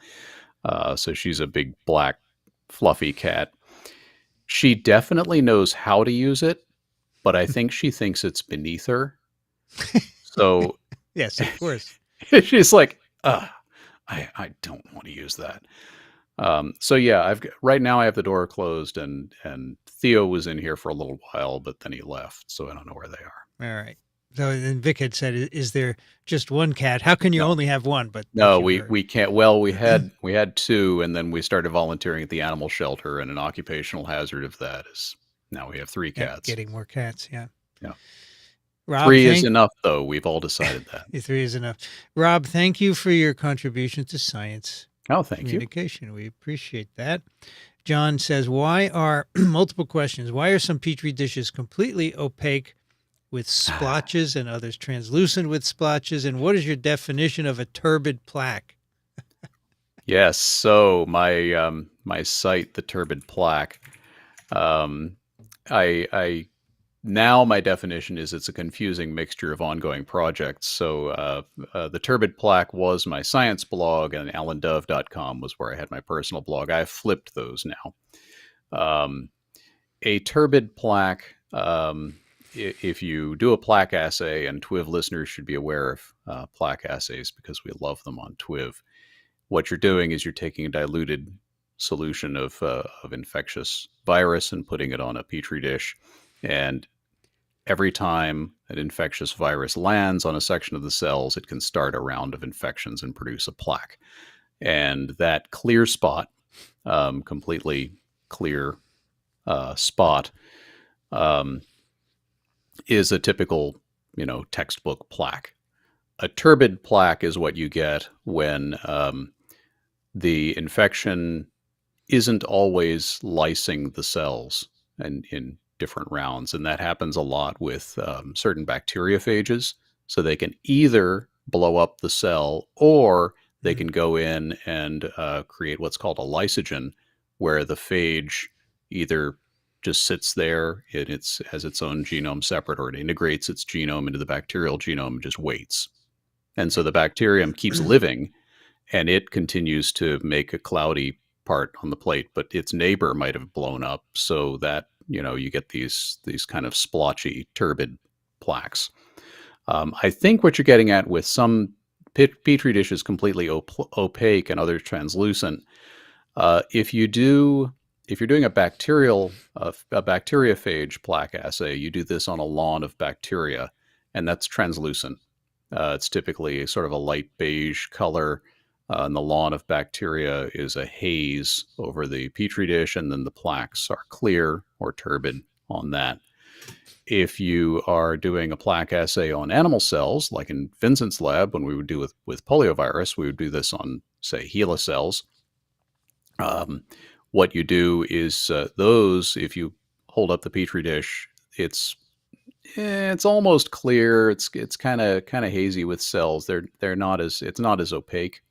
B: So she's a big black fluffy cat. She definitely knows how to use it, but I think she thinks it's beneath her. So
A: yes, of course.
B: She's like, I don't want to use that. So yeah, right now I have the door closed, and Theo was in here for a little while, but then he left, so I don't know where they are.
A: All right. So then Vic had said, "Is there just one cat? How can you only have one?" But
B: no, we can't. Well, we had two, and then we started volunteering at the animal shelter, and an occupational hazard of that is now we have 3 cats.
A: Getting more cats, yeah.
B: Yeah.
A: Rob,
B: 3 is enough, though. We've all decided that.
A: 3 is enough. Rob, thank you for your contribution to science
B: Oh, thank you.
A: communication. We appreciate that. John says, why are multiple questions? Why are some Petri dishes completely opaque with splotches and others translucent with splotches? And what is your definition of a turbid plaque?
B: Yes. So my site, the turbid plaque, um, I now my definition is it's a confusing mixture of ongoing projects. So the turbid plaque was my science blog, and alandove.com was where I had my personal blog. I've flipped those now. A turbid plaque, if you do a plaque assay, and TWiV listeners should be aware of plaque assays because we love them on TWiV. What you're doing is you're taking a diluted solution of infectious virus and putting it on a petri dish, and every time an infectious virus lands on a section of the cells, it can start a round of infections and produce a plaque. And that clear spot, completely clear spot, is a typical, textbook plaque. A turbid plaque is what you get when the infection isn't always lysing the cells and in different rounds. And that happens a lot with certain bacteriophages. So they can either blow up the cell, or they can go in and create what's called a lysogen, where the phage either just sits there, it has its own genome separate, or it integrates its genome into the bacterial genome and just waits. And so the bacterium keeps living, and it continues to make a cloudy part on the plate, but its neighbor might have blown up, so that you get these kind of splotchy, turbid plaques. I think what you're getting at with some petri dishes completely opaque and others translucent. If you're doing a bacteriophage plaque assay, you do this on a lawn of bacteria, and that's translucent. It's typically sort of a light beige color. And the lawn of bacteria is a haze over the petri dish, and then the plaques are clear or turbid on that. If you are doing a plaque assay on animal cells, like in Vincent's lab, when we would do with poliovirus, we would do this on, say, HeLa cells. What you do is those, if you hold up the petri dish, it's almost clear. It's kind of hazy with cells. It's not as opaque.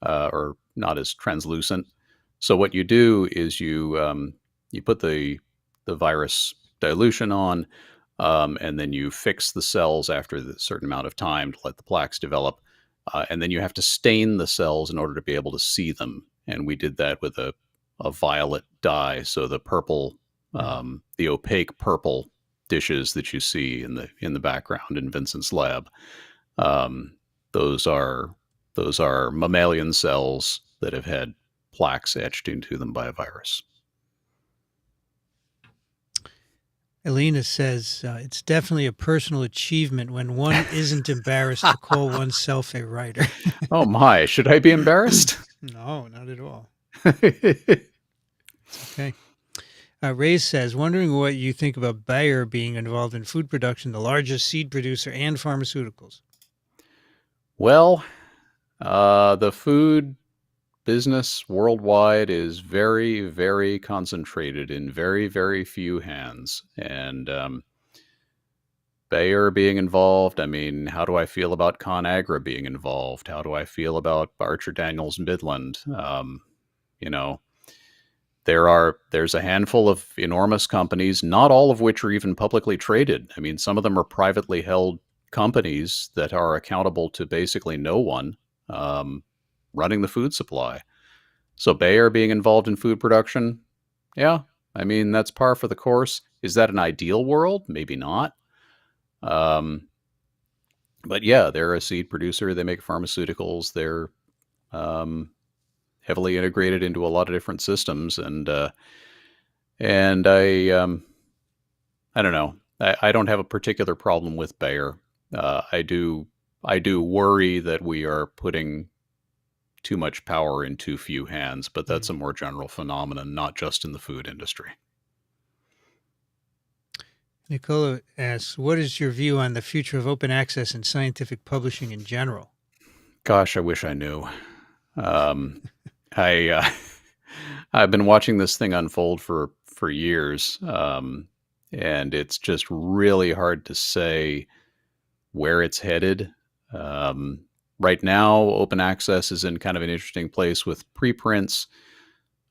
B: Or not as translucent. So what you do is you put the virus dilution on, and then you fix the cells after a certain amount of time to let the plaques develop, and then you have to stain the cells in order to be able to see them. And we did that with a violet dye. So the purple, the opaque purple dishes that you see in the background in Vincent's lab, those are mammalian cells that have had plaques etched into them by a virus.
A: Elena says it's definitely a personal achievement when one isn't embarrassed to call oneself a writer.
B: Oh my, should I be embarrassed?
A: No, not at all. Okay. Ray says, wondering what you think about Bayer being involved in food production, the largest seed producer and pharmaceuticals.
B: Well, the food business worldwide is very, very concentrated in very, very few hands. And Bayer being involved, I mean, how do I feel about ConAgra being involved? How do I feel about Archer Daniels Midland? There's a handful of enormous companies, not all of which are even publicly traded. I mean, some of them are privately held companies that are accountable to basically no one, running the food supply. So Bayer being involved in food production, yeah, I mean, that's par for the course. Is that an ideal world? Maybe not. But yeah, they're a seed producer. They make pharmaceuticals. They're heavily integrated into a lot of different systems. And I don't know. I don't have a particular problem with Bayer. I do worry that we are putting too much power in too few hands, but that's a more general phenomenon, not just in the food industry.
A: Nicola asks, what is your view on the future of open access and scientific publishing in general?
B: Gosh, I wish I knew. Um, I I've been watching this thing unfold for years, and it's just really hard to say where it's headed. Um, right now, open access is in kind of an interesting place with preprints,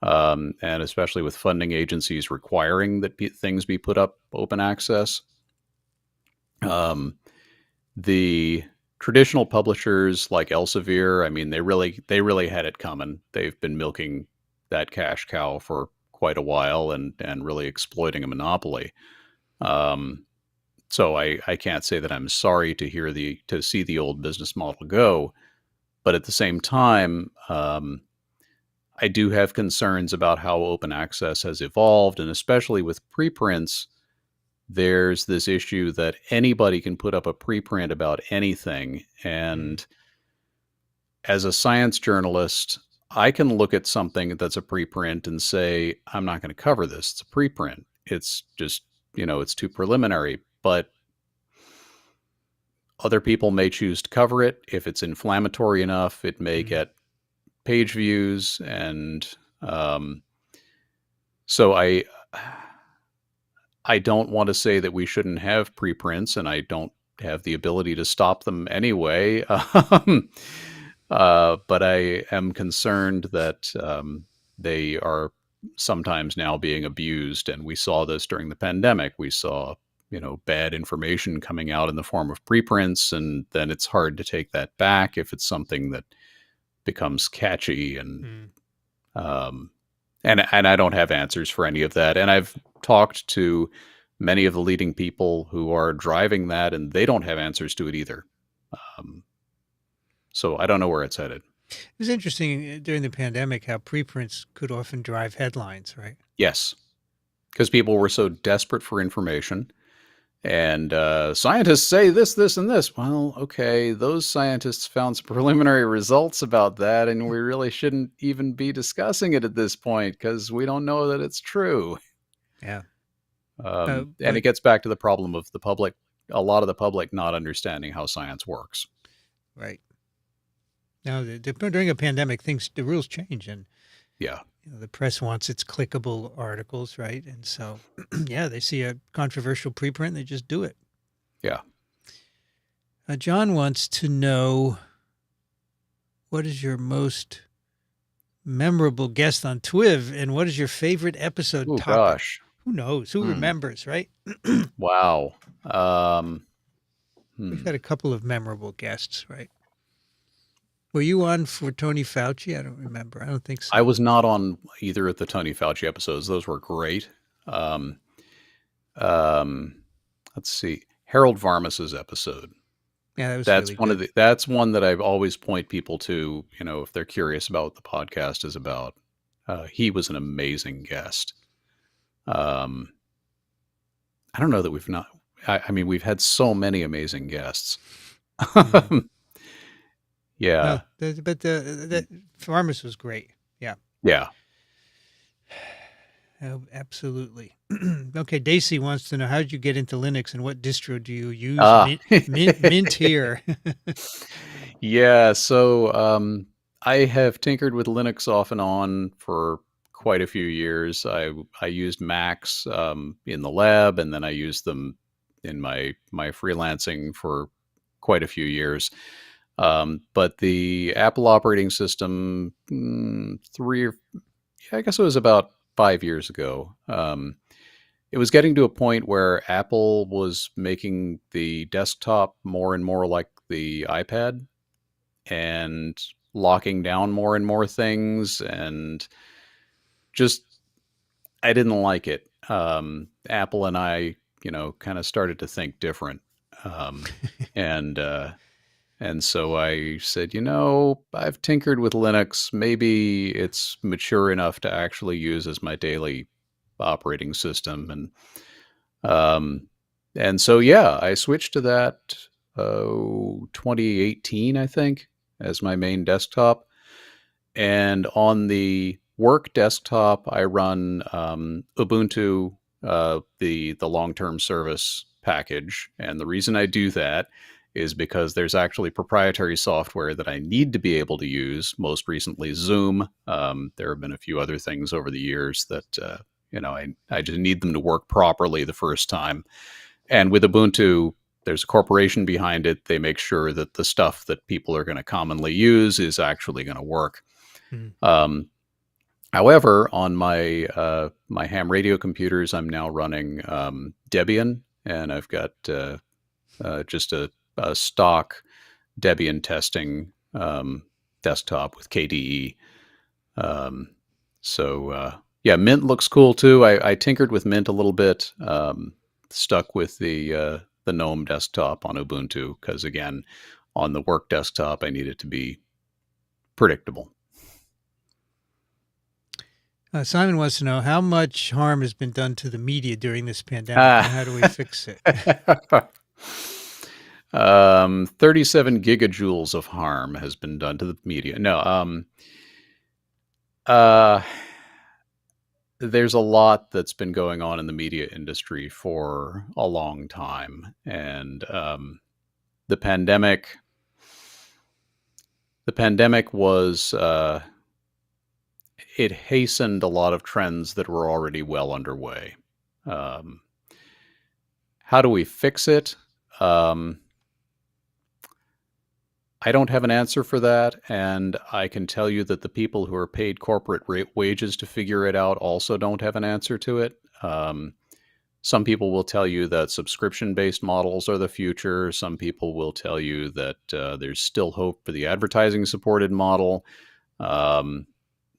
B: and especially with funding agencies requiring that things be put up open access. Um, the traditional publishers like Elsevier, I mean, they really had it coming. They've been milking that cash cow for quite a while and really exploiting a monopoly. Um, so I can't say that I'm sorry to see the old business model go, but at the same time, I do have concerns about how open access has evolved, and especially with preprints, there's this issue that anybody can put up a preprint about anything.
A: Mm.
B: And as a science journalist, I can look at something that's a preprint and say, I'm not going to cover this. It's a preprint. It's just, it's too preliminary. But other people may choose to cover it. If it's inflammatory enough, it may
A: Mm.
B: get page views. And so I don't want to say that we shouldn't have preprints, and I don't have the ability to stop them anyway. But I am concerned that they are sometimes now being abused, and we saw this during the pandemic. We saw, bad information coming out in the form of preprints, and then it's hard to take that back if it's something that becomes catchy
A: Mm.
B: um, and I don't have answers for any of that. And I've talked to many of the leading people who are driving that, and they don't have answers to it either. Um, so I don't know where it's headed.
A: It was interesting during the pandemic how preprints could often drive headlines, right?
B: Yes, because people were so desperate for information. And scientists say this, this, and this. Well, okay, those scientists found some preliminary results about that, and we really shouldn't even be discussing it at this point because we don't know that it's true.
A: Yeah.
B: And it
A: But
B: gets back to the problem of a lot of the public not understanding how science works.
A: right now, during a pandemic, the rules change, and
B: Yeah.
A: the press wants its clickable articles, right? And so, yeah, they see a controversial preprint, they just do it.
B: Yeah.
A: John wants to know, what is your most memorable guest on TWiV, and what is your favorite episode
B: Oh,
A: topic?
B: gosh.
A: Who knows? Who
B: Hmm.
A: remembers, right?
B: Wow.
A: We've had a couple of memorable guests, right? Were you on for Tonyfouchy? I don't remember. I don't think so.
B: I was not on either of the Tonyfouchy episodes. Those were great. Um, um, let's see. Harold Varmus's episode.
A: Yeah, that was really good.
B: That's one that I've always point people to, if they're curious about what the podcast is about. He was an amazing guest. I don't know that we've not. I mean, we've had so many amazing guests.
A: Mhm.
B: Yeah.
A: No, but the Farmers was great. Yeah.
B: Yeah.
A: Oh, absolutely. Okay, Daisy wants to know, how did you get into Linux and what distro do you use?
B: Ah.
A: Mint here.
B: Yeah. So I have tinkered with Linux off and on for quite a few years. I used Macs in the lab, and then I used them in my freelancing for quite a few years. But the Apple operating system, I guess it was about 5 years ago. It was getting to a point where Apple was making the desktop more and more like the iPad and locking down more and more things. And just, I didn't like it. Apple and I, kind of started to think different. Um, and, uh, And so I said, I've tinkered with Linux. Maybe it's mature enough to actually use as my daily operating system. Um, and so, yeah, I switched to that 2018, I think, as my main desktop. And on the work desktop, I run Ubuntu the long-term service package, and the reason I do that is because there's actually proprietary software that I need to be able to use. Most recently, Zoom. There have been a few other things over the years that I just need them to work properly the first time. And with Ubuntu, there's a corporation behind it. They make sure that the stuff that people are going to commonly use is actually going to work.
A: Mm.
B: However, on my ham radio computers, I'm now running Debian, and I've got just a stock Debian testing desktop with KDE. Yeah, Mint looks cool too. I tinkered with Mint a little bit. Stuck with the GNOME desktop on Ubuntu because, again, on the work desktop, I need it to be predictable.
A: Simon wants to know how much harm has been done to the media during this pandemic, and how do we fix it?
B: 37 gigajoules of harm has been done to the media. No, there's a lot that's been going on in the media industry for a long time, and the pandemic was it hastened a lot of trends that were already well underway. How do we fix it? I don't have an answer for that, and I can tell you that the people who are paid corporate wages to figure it out also don't have an answer to it. Some people will tell you that subscription-based models are the future. Some people will tell you that there's still hope for the advertising-supported model.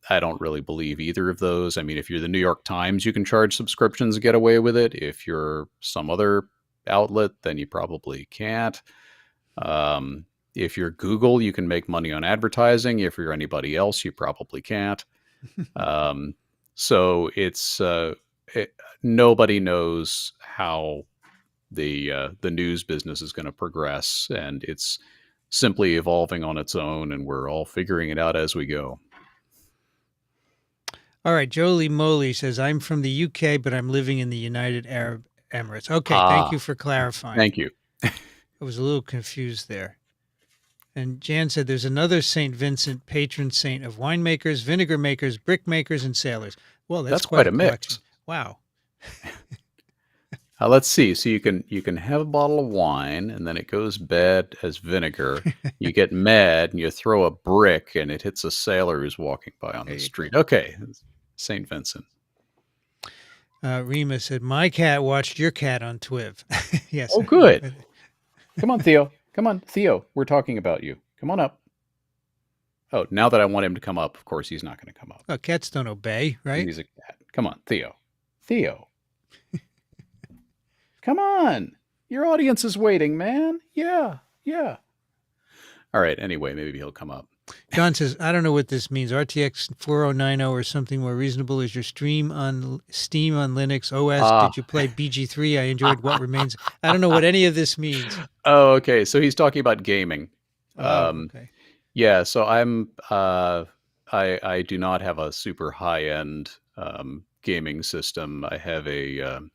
B: I don't really believe either of those. I mean, if you're the New York Times, you can charge subscriptions and get away with it. If you're some other outlet, then you probably can't. If you're Google, you can make money on advertising. If you're anybody else, you probably can't. So it's nobody knows how the news business is going to progress, and it's simply evolving on its own, and we're all figuring it out as we go.
A: All right, Jolie Moley says, I'm from the UK, but I'm living in the United Arab Emirates. Okay, thank you for clarifying.
B: Thank you.
A: I was a little confused there. And Jan said, there's another St. Vincent, patron saint of winemakers, vinegar makers, brick makers, and sailors. Well, that's
B: quite a
A: collection.
B: mix.
A: Wow.
B: Let's see. So you can have a bottle of wine, and then it goes bad as vinegar. You get mad, and you throw a brick, and it hits a sailor who's walking by on the street. Okay, St. Vincent.
A: Rima said, my cat watched your cat on TWiV. Yes.
B: Oh, good. Come on, Theo. Come on, Theo. We're talking about you. Come on up. Oh, now that I want him to come up, of course, he's not going to come up.
A: Oh, cats don't obey, right?
B: He's a cat. Come on, Theo. Theo. Come on. Your audience is waiting, man. Yeah. All right. Anyway, maybe he'll come up.
A: John says, I don't know what this means. RTX 4090 or something more reasonable. Is your stream on Steam on Linux OS? Did you play BG3? I enjoyed What Remains. I don't know what any of this means.
B: Oh, okay. So he's talking about gaming.
A: Okay.
B: Yeah. So I do not have a super high end gaming system. I have an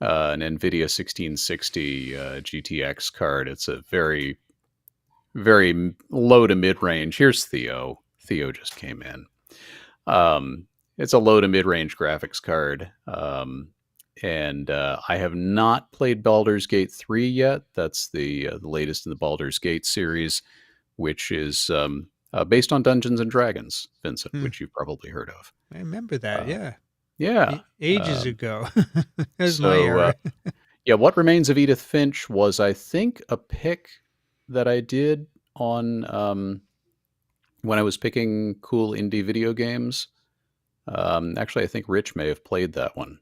B: NVIDIA 1660 GTX card. It's a very, very low to mid range. Here's Theo. Theo just came in. It's a low to mid range graphics card. And I have not played Baldur's Gate 3 yet. That's the latest in the Baldur's Gate series, which is based on Dungeons and Dragons, Vincent, which you've probably heard of.
A: I remember that. Yeah.
B: Yeah.
A: Ages ago. That's my era.
B: Yeah. What Remains of Edith Finch was, I think, a pick that I did on when I was picking cool indie video games. Actually, I think Rich may have played that one.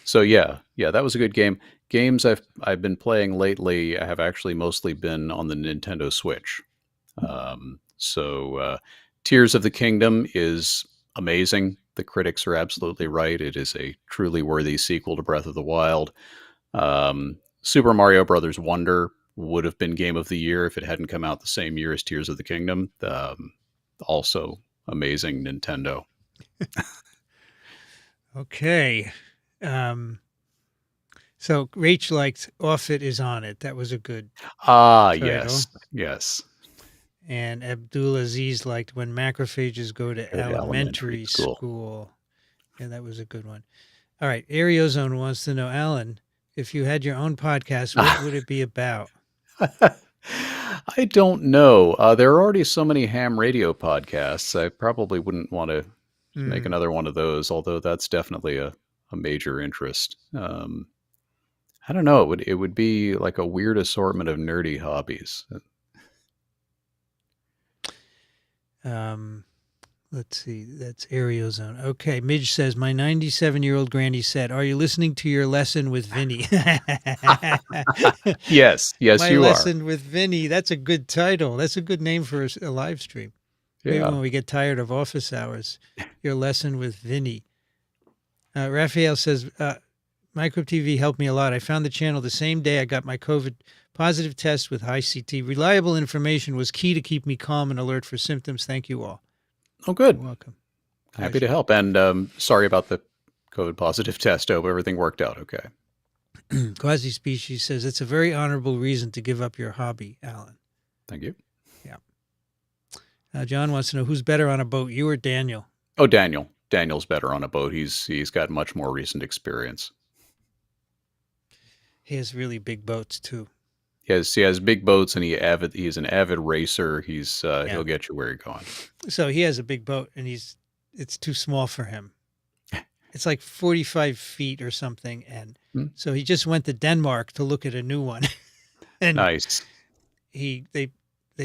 B: So yeah, that was a good game. Games I've been playing lately have actually mostly been on the Nintendo Switch. Tears of the Kingdom is amazing. The critics are absolutely right. It is a truly worthy sequel to Breath of the Wild. Super Mario Brothers Wonder would have been Game of the Year if it hadn't come out the same year as Tears of the
A: Okay. So Rach liked "Off It Is On It." That was a good
B: Ah,
A: title.
B: yes, yes.
A: And Abdulaziz liked "When Macrophages Go to
B: Go to elementary
A: Elementary
B: school.
A: School." Yeah, that was a good one. All right. Ariozone wants to know, Alan, if you had your own podcast, what would it be about?
B: I don't know. There are already so many ham radio podcasts. I probably wouldn't want to make
A: Hmm.
B: another one of those, although that's definitely a major interest. I don't know. It would be like a weird assortment of nerdy hobbies.
A: Um, let's see. That's Ariozone. Okay. Midge says, my 97-year-old granny said, are you listening to your lesson with Vinny?
B: Yes, yes,
A: My
B: you are.
A: lesson with Vinny. That's a good title. That's a good name for a live stream. Maybe
B: Yeah.
A: when we get tired of office hours, your lesson with Vinny. Raphael says, Microbe TV helped me a lot. I found the channel the same day I got my COVID positive test with high CT. Reliable information was key to keep me calm and alert for symptoms. Thank you all.
B: Oh,
A: You're
B: good.
A: welcome.
B: Happy
A: Pleasure.
B: to help. And sorry about the COVID positive test. Hope everything worked out okay.
A: Quasi Species says, it's a very honorable reason to give up your hobby, Alan.
B: Thank you.
A: Yeah. John wants to know, who's better on a boat, you or Daniel?
B: Oh, Daniel. Daniel's better on a boat. He's got much more recent experience.
A: He has really big boats, too.
B: He has big boats, and he's an avid racer. He'll get you where you're going.
A: So he has a big boat, and it's too small for him. It's like 45 feet or something. And so he just went to Denmark to look at a new one. And
B: Nice.
A: they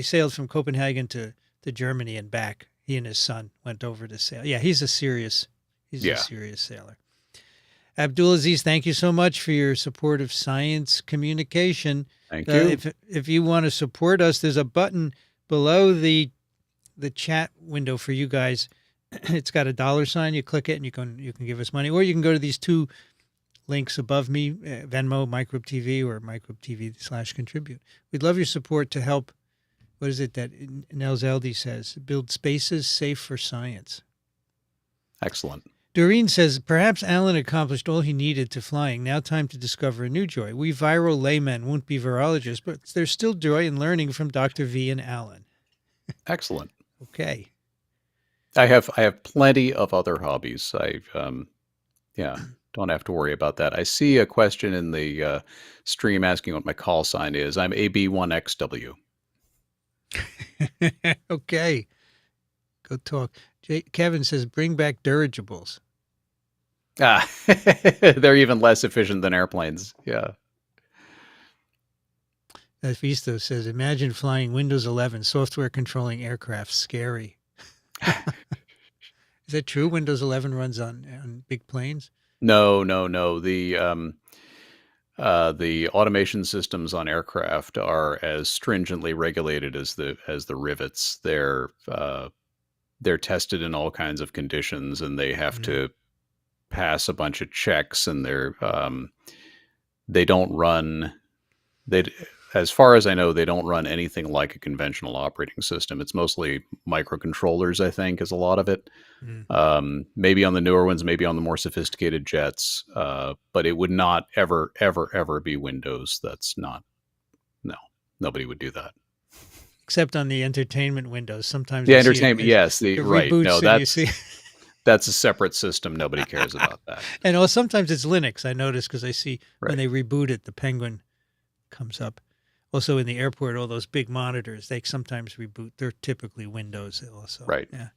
A: sailed from Copenhagen to Germany and back. He and his son went over to sail. Yeah, he's a serious sailor. Abdulaziz, thank you so much for your support of science communication.
B: Thank you.
A: If you want to support us, there's a button below the chat window for you guys. It's got a $sign. You click it and you can give us money, or you can go to these two links above me, Venmo, Microbe TV, or Microbe TV/contribute. We'd love your support to help. What is it that Nels Eldy says? Build spaces safe for science.
B: Excellent.
A: Doreen says, perhaps Alan accomplished all he needed to flying. Now time to discover a new joy. We viral laymen won't be virologists, but there's still joy in learning from Dr. V and Alan.
B: Excellent.
A: Okay.
B: I have plenty of other hobbies. Don't have to worry about that. I see a question in the stream asking what my call sign is. I'm AB1XW.
A: Okay. Go talk. Kevin says, bring back dirigibles.
B: Ah, they're even less efficient than airplanes. Yeah.
A: Visto says, imagine flying Windows 11 software controlling aircraft. Scary. Is that true? Windows 11 runs on big planes?
B: No. The automation systems on aircraft are as stringently regulated as the rivets. They're tested in all kinds of conditions, and they have to pass a bunch of checks. And they don't run. As far as I know, they don't run anything like a conventional operating system. It's mostly microcontrollers, I think, is a lot of it. Maybe on the newer ones, maybe on the more sophisticated jets, but it would not ever be Windows. Nobody would do that.
A: Except on the entertainment Windows. Sometimes
B: the entertainment, yes, right. No, that's a separate system. Nobody cares about that.
A: And sometimes it's Linux. I notice because I see when they reboot it, the Penguin comes up. Also in the airport, all those big monitors, they sometimes reboot. They're typically Windows also.
B: Right.
A: Yeah.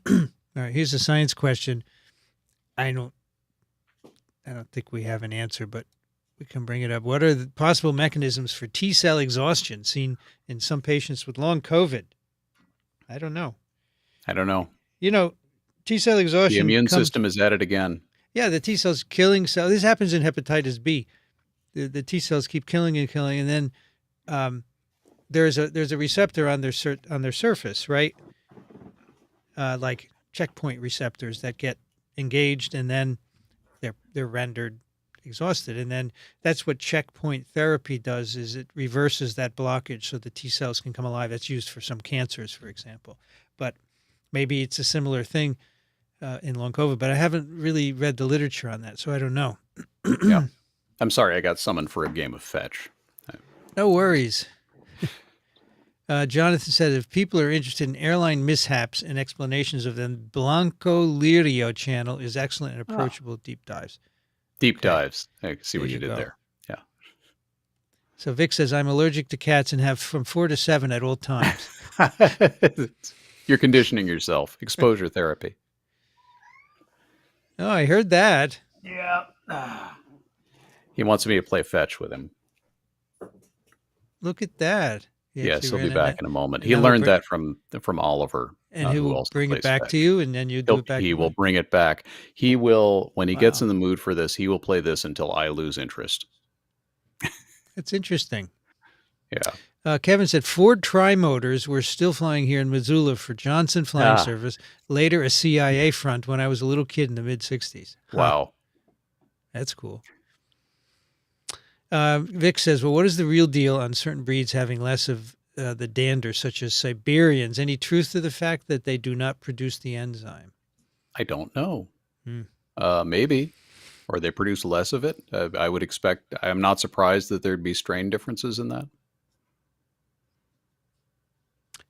A: All right. Here's a science question. I don't think we have an answer, but we can bring it up. What are the possible mechanisms for T cell exhaustion seen in some patients with long COVID? I don't know. T cell exhaustion.
B: The immune system is at it again.
A: Yeah, the T cells killing cells. This happens in hepatitis B. The T cells keep killing, and then there's a receptor on their surface, right? Like checkpoint receptors that get engaged, and then they're rendered exhausted, and then that's what checkpoint therapy does. Is it reverses that blockage so the T cells can come alive. That's used for some cancers, for example. But maybe it's a similar thing in long COVID, but I haven't really read the literature on that, so I don't know.
B: Yeah. I'm sorry, I got summoned for a game of fetch.
A: No worries. Jonathan said, if people are interested in airline mishaps and explanations of them, Blanco Lirio channel is excellent and approachable deep dives.
B: Deep
A: Okay.
B: dives. I see
A: There
B: what
A: you
B: you did
A: go.
B: there. Yeah.
A: So Vic says, I'm allergic to cats and have from 4 to 7 at all times.
B: You're conditioning yourself. Exposure therapy.
A: Oh, I heard that.
B: Yeah. He wants me to play fetch with him.
A: Look at that.
B: Yes, he'll be back in a moment.
A: and
B: He
A: now he'll
B: learned that from Oliver,
A: And he
B: who
A: will
B: also
A: bring it
B: plays
A: back
B: fetch.
A: to you, and then you do it back.
B: He will bring it back. He will, when he gets
A: Wow.
B: in the mood for this, he will play this until I lose interest.
A: That's interesting.
B: Yeah.
A: Kevin said Ford Trimotors were still flying here in Missoula for Johnson Flying Service, later a CIA front when I was a little kid in the mid-'60s.
B: Wow.
A: That's cool. Vic says, well, what is the real deal on certain breeds having less of the dander, such as Siberians? Any truth to the fact that they do not produce the enzyme?
B: I don't know. Maybe. Or they produce less of it. I would expect, I'm not surprised that there'd be strain differences in that.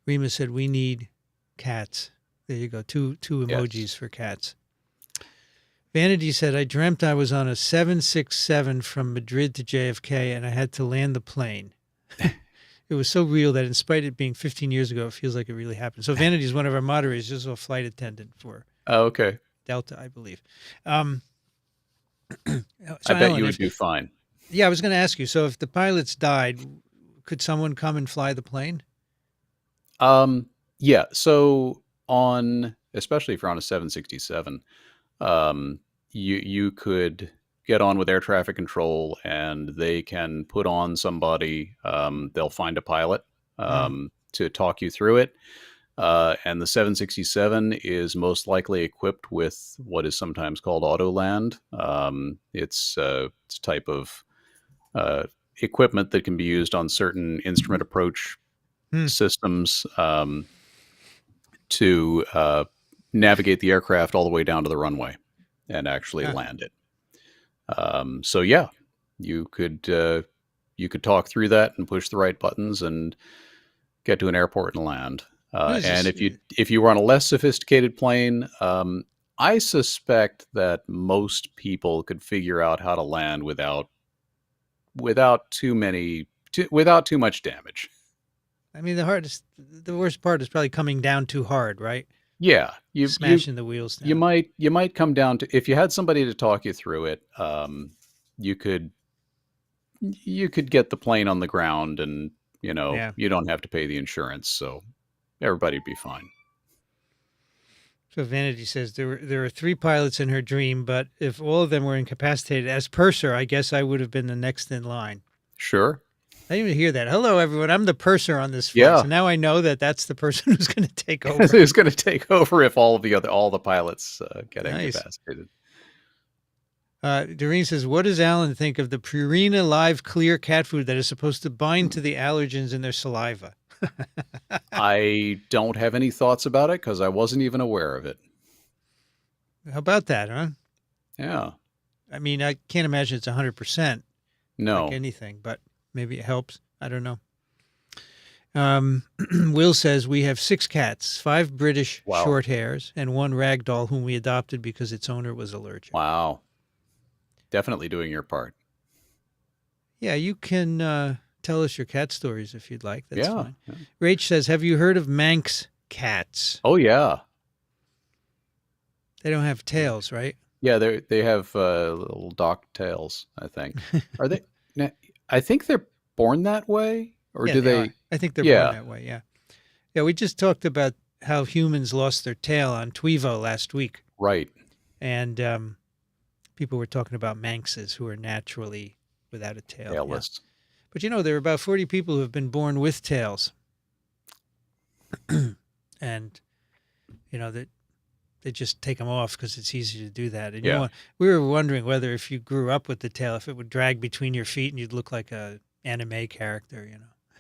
A: Rima said, we need cats. There you go. Two emojis for cats. Vanity said, I dreamt I was on a 767 from Madrid to JFK and I had to land the plane. It was so real that in spite of it being 15 years ago, it feels like it really happened. So Vanity is one of our moderators, just a flight attendant for
B: okay.
A: Delta, I believe.
B: I bet you would do fine.
A: Yeah, I was going to ask you. So if the pilots died, could someone come and fly the plane?
B: Yeah. So especially if you're on a 767, you could get on with air traffic control and they can put on somebody. They'll find a pilot to talk you through it. And the 767 is most likely equipped with what is sometimes called autoland. It's a type of equipment that can be used on certain instrument approach systems to navigate the aircraft all the way down to the runway and actually land it. So yeah, you could talk through that and push the right buttons and get to an airport and land. And if you were on a less sophisticated plane, I suspect that most people could figure out how to land without too much damage.
A: I mean, the worst part is probably coming down too hard, right?
B: Yeah,
A: smashing the wheels down.
B: You might come down to, if you had somebody to talk you through it, you could get the plane on the ground, and you don't have to pay the insurance, so everybody'd be fine.
A: So Vanity says there were 3 pilots in her dream, but if all of them were incapacitated as purser, I guess I would have been the next in line.
B: Sure.
A: I didn't even hear that. Hello, everyone. I'm the purser on this flight.
B: Yeah.
A: So now I know that that's the person who's going to take over.
B: Who's going to take over if all the pilots get incapacitated.
A: Doreen says, what does Alan think of the Purina Live Clear cat food that is supposed to bind to the allergens in their saliva?
B: I don't have any thoughts about it because I wasn't even aware of it.
A: How about that, huh?
B: Yeah.
A: I mean, I can't imagine it's 100%.
B: No.
A: Like anything, but maybe it helps. I don't know. Will says, we have 6 cats, 5 British short hairs, and 1 ragdoll whom we adopted because its owner was allergic.
B: Wow. Definitely doing your part.
A: Yeah, you can tell us your cat stories if you'd like. That's fine.
B: Yeah.
A: Rach says, have you heard of Manx cats?
B: Oh, yeah.
A: They don't have tails, right?
B: Yeah, they have little dock tails, I think. Are they? I think they're born that way, or do they?
A: I think they're born that way. Yeah, yeah. We just talked about how humans lost their tail on TWiV last week,
B: right?
A: And people were talking about Manxes who are naturally without a tail.
B: Tailless.
A: Yeah. But there are about 40 people who have been born with tails, and that. They just take them off because it's easy to do that. And we were wondering whether if you grew up with the tail, if it would drag between your feet and you'd look like a anime character,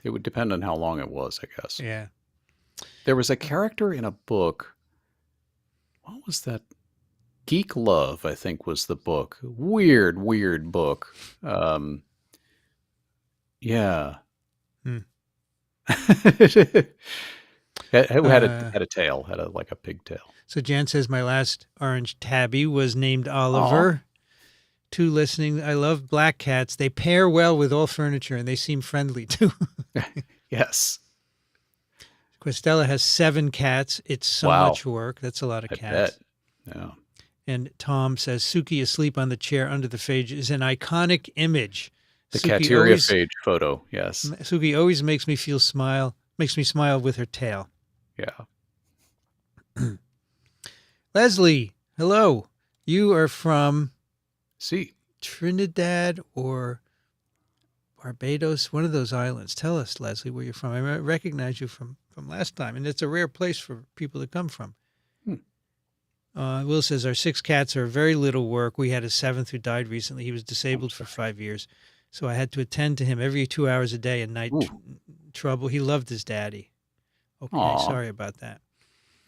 B: It would depend on how long it was, I guess.
A: Yeah.
B: There was a character in a book. What was that? Geek Love, I think, was the book. Weird book. Yeah.
A: Hmm.
B: Who had a tail, had a like a pigtail.
A: So Jan says my last orange tabby was named
B: Aw.
A: Oliver. Two listening. I love black cats. They pair well with all furniture and they seem friendly too.
B: Yes.
A: Questella has 7 cats. It's so
B: Wow.
A: much work. That's a lot of
B: I
A: cats.
B: bet. Yeah.
A: And Tom says Suki asleep on the chair under the phage is an iconic image.
B: The
A: Suki
B: Cateriaphage photo. Yes.
A: always makes me smile with her tail.
B: Yeah.
A: Leslie, hello. You are from
B: See.
A: Trinidad or Barbados, one of those islands. Tell us, Leslie, where you're from. I recognize you from last time, and it's a rare place for people to come from. Will says, our 6 cats are very little work. We had a 7th who died recently. He was disabled for 5 years, so I had to attend to him every 2 hours a day and night trouble. He loved his daddy. Okay,
B: Aw.
A: sorry about that.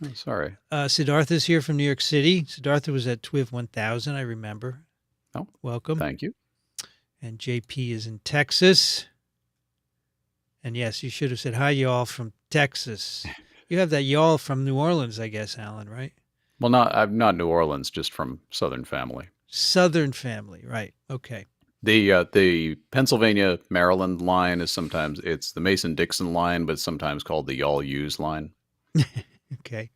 B: I'm sorry.
A: Siddhartha's here from New York City. Siddhartha was at TWiV 1000, I remember.
B: Oh,
A: welcome.
B: Thank you.
A: And JP is in Texas. And yes, you should have said, hi, y'all from Texas. You have that y'all from New Orleans, I guess, Alan, right?
B: Well, not New Orleans, just from Southern family.
A: Southern family, right. Okay.
B: The Pennsylvania, Maryland line is sometimes, it's the Mason-Dixon line, but it's sometimes called the y'all use line.
A: Okay.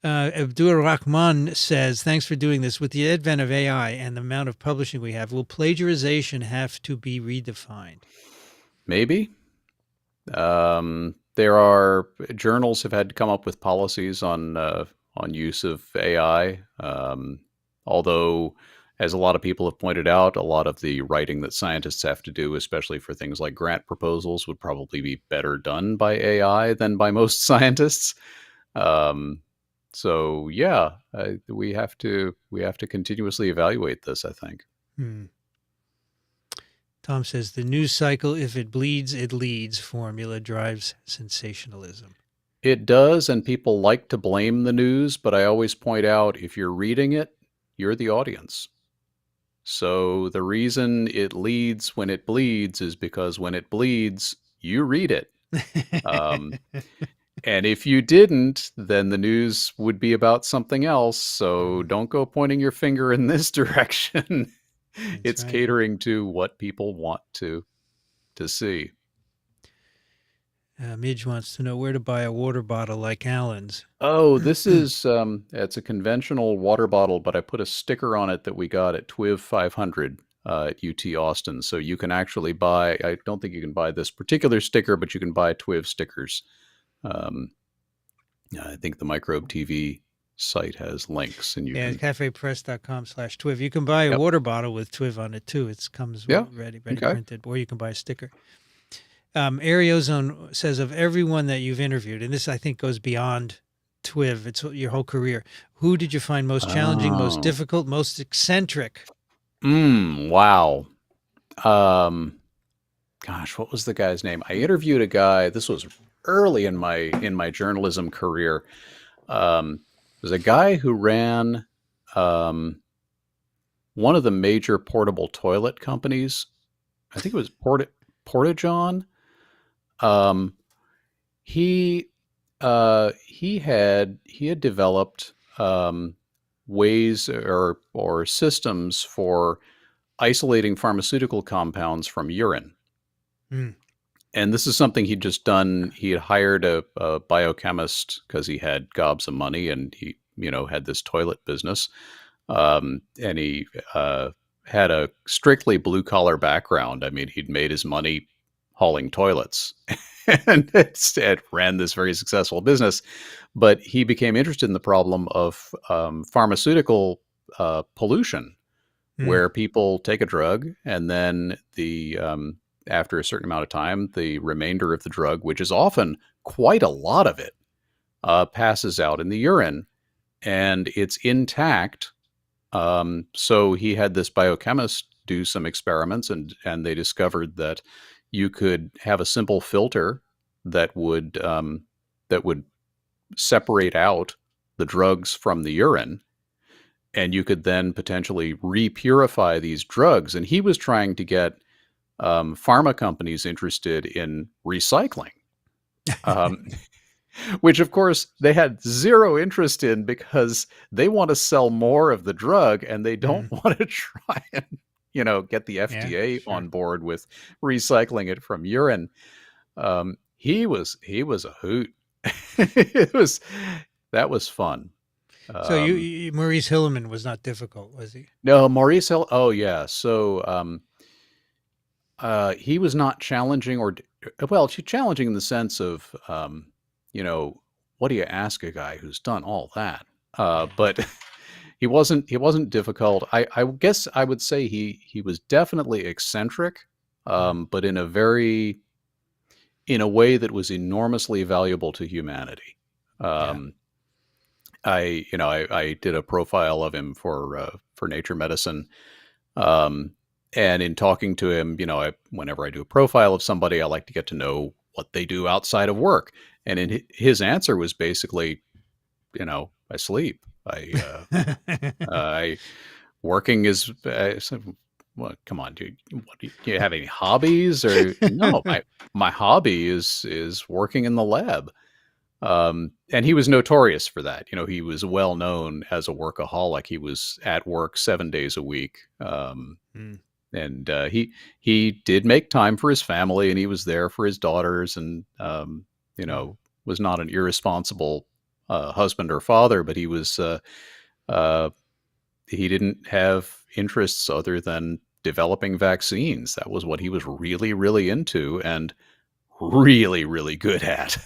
A: Abdur Rahman says, thanks for doing this. With the advent of AI and the amount of publishing we have, will plagiarization have to be redefined?
B: Maybe. There are journals have had to come up with policies on use of AI. Although, as a lot of people have pointed out, a lot of the writing that scientists have to do, especially for things like grant proposals, would probably be better done by AI than by most scientists. So yeah, we have to continuously evaluate this, I think.
A: Tom says the news cycle, if it bleeds, it leads formula drives sensationalism.
B: It does, and people like to blame the news, but I always point out, if you're reading it, you're the audience. So the reason it leads when it bleeds is because when it bleeds, you read it. And if you didn't, then the news would be about something else. So don't go pointing your finger in this direction. It's right. Catering to what people want to see.
A: Midge wants to know where to buy a water bottle like Alan's.
B: Oh, this is it's a conventional water bottle, but I put a sticker on it that we got at TWiV 500 at UT Austin. So you can actually buy, I don't think you can buy this particular sticker, but you can buy TWiV stickers. I think the Microbe TV site has links, and you can
A: cafepress.com/TWiV. You can buy a water bottle with TWiV on it too. It comes ready printed, or you can buy a sticker. Ariozone says, of everyone that you've interviewed, and this I think goes beyond TWiV, it's your whole career, who did you find most challenging, most difficult, most eccentric?
B: Wow. Gosh, what was the guy's name? I interviewed a guy, this was early in my journalism career. There's a guy who ran one of the major portable toilet companies. I think it was Portageon. He had developed ways or systems for isolating pharmaceutical compounds from urine. And this is something he'd just done. He had hired a biochemist because he had gobs of money, and he, had this toilet business. And he had a strictly blue collar background. I mean, he'd made his money hauling toilets, and it ran this very successful business. But he became interested in the problem of pharmaceutical pollution, where people take a drug and then after a certain amount of time, the remainder of the drug, which is often quite a lot of it, passes out in the urine, and it's intact. So he had this biochemist do some experiments, and they discovered that you could have a simple filter that would separate out the drugs from the urine. and you could then potentially repurify these drugs. And he was trying to get pharma companies interested in recycling, um, which of course they had zero interest in because they want to sell more of the drug and they don't want to try and, get the FDA on board with recycling it from urine. He was a hoot. That was fun.
A: So Maurice Hilleman was not difficult, was he?
B: No, Maurice Hill. Oh yeah. So he was not challenging, challenging in the sense of, what do you ask a guy who's done all that? But he wasn't difficult. I guess I would say he was definitely eccentric, but in a way that was enormously valuable to humanity. I did a profile of him for Nature Medicine. And in talking to him, whenever I do a profile of somebody, I like to get to know what they do outside of work. And his answer was basically, I sleep. I working is. Well, come on, dude. Do you have any hobbies? Or no, my hobby is working in the lab. And he was notorious for that. He was well known as a workaholic. He was at work 7 days a week. And he did make time for his family, and he was there for his daughters, and was not an irresponsible husband or father, but he was he didn't have interests other than developing vaccines. That was what he was really, really into and really, really good at.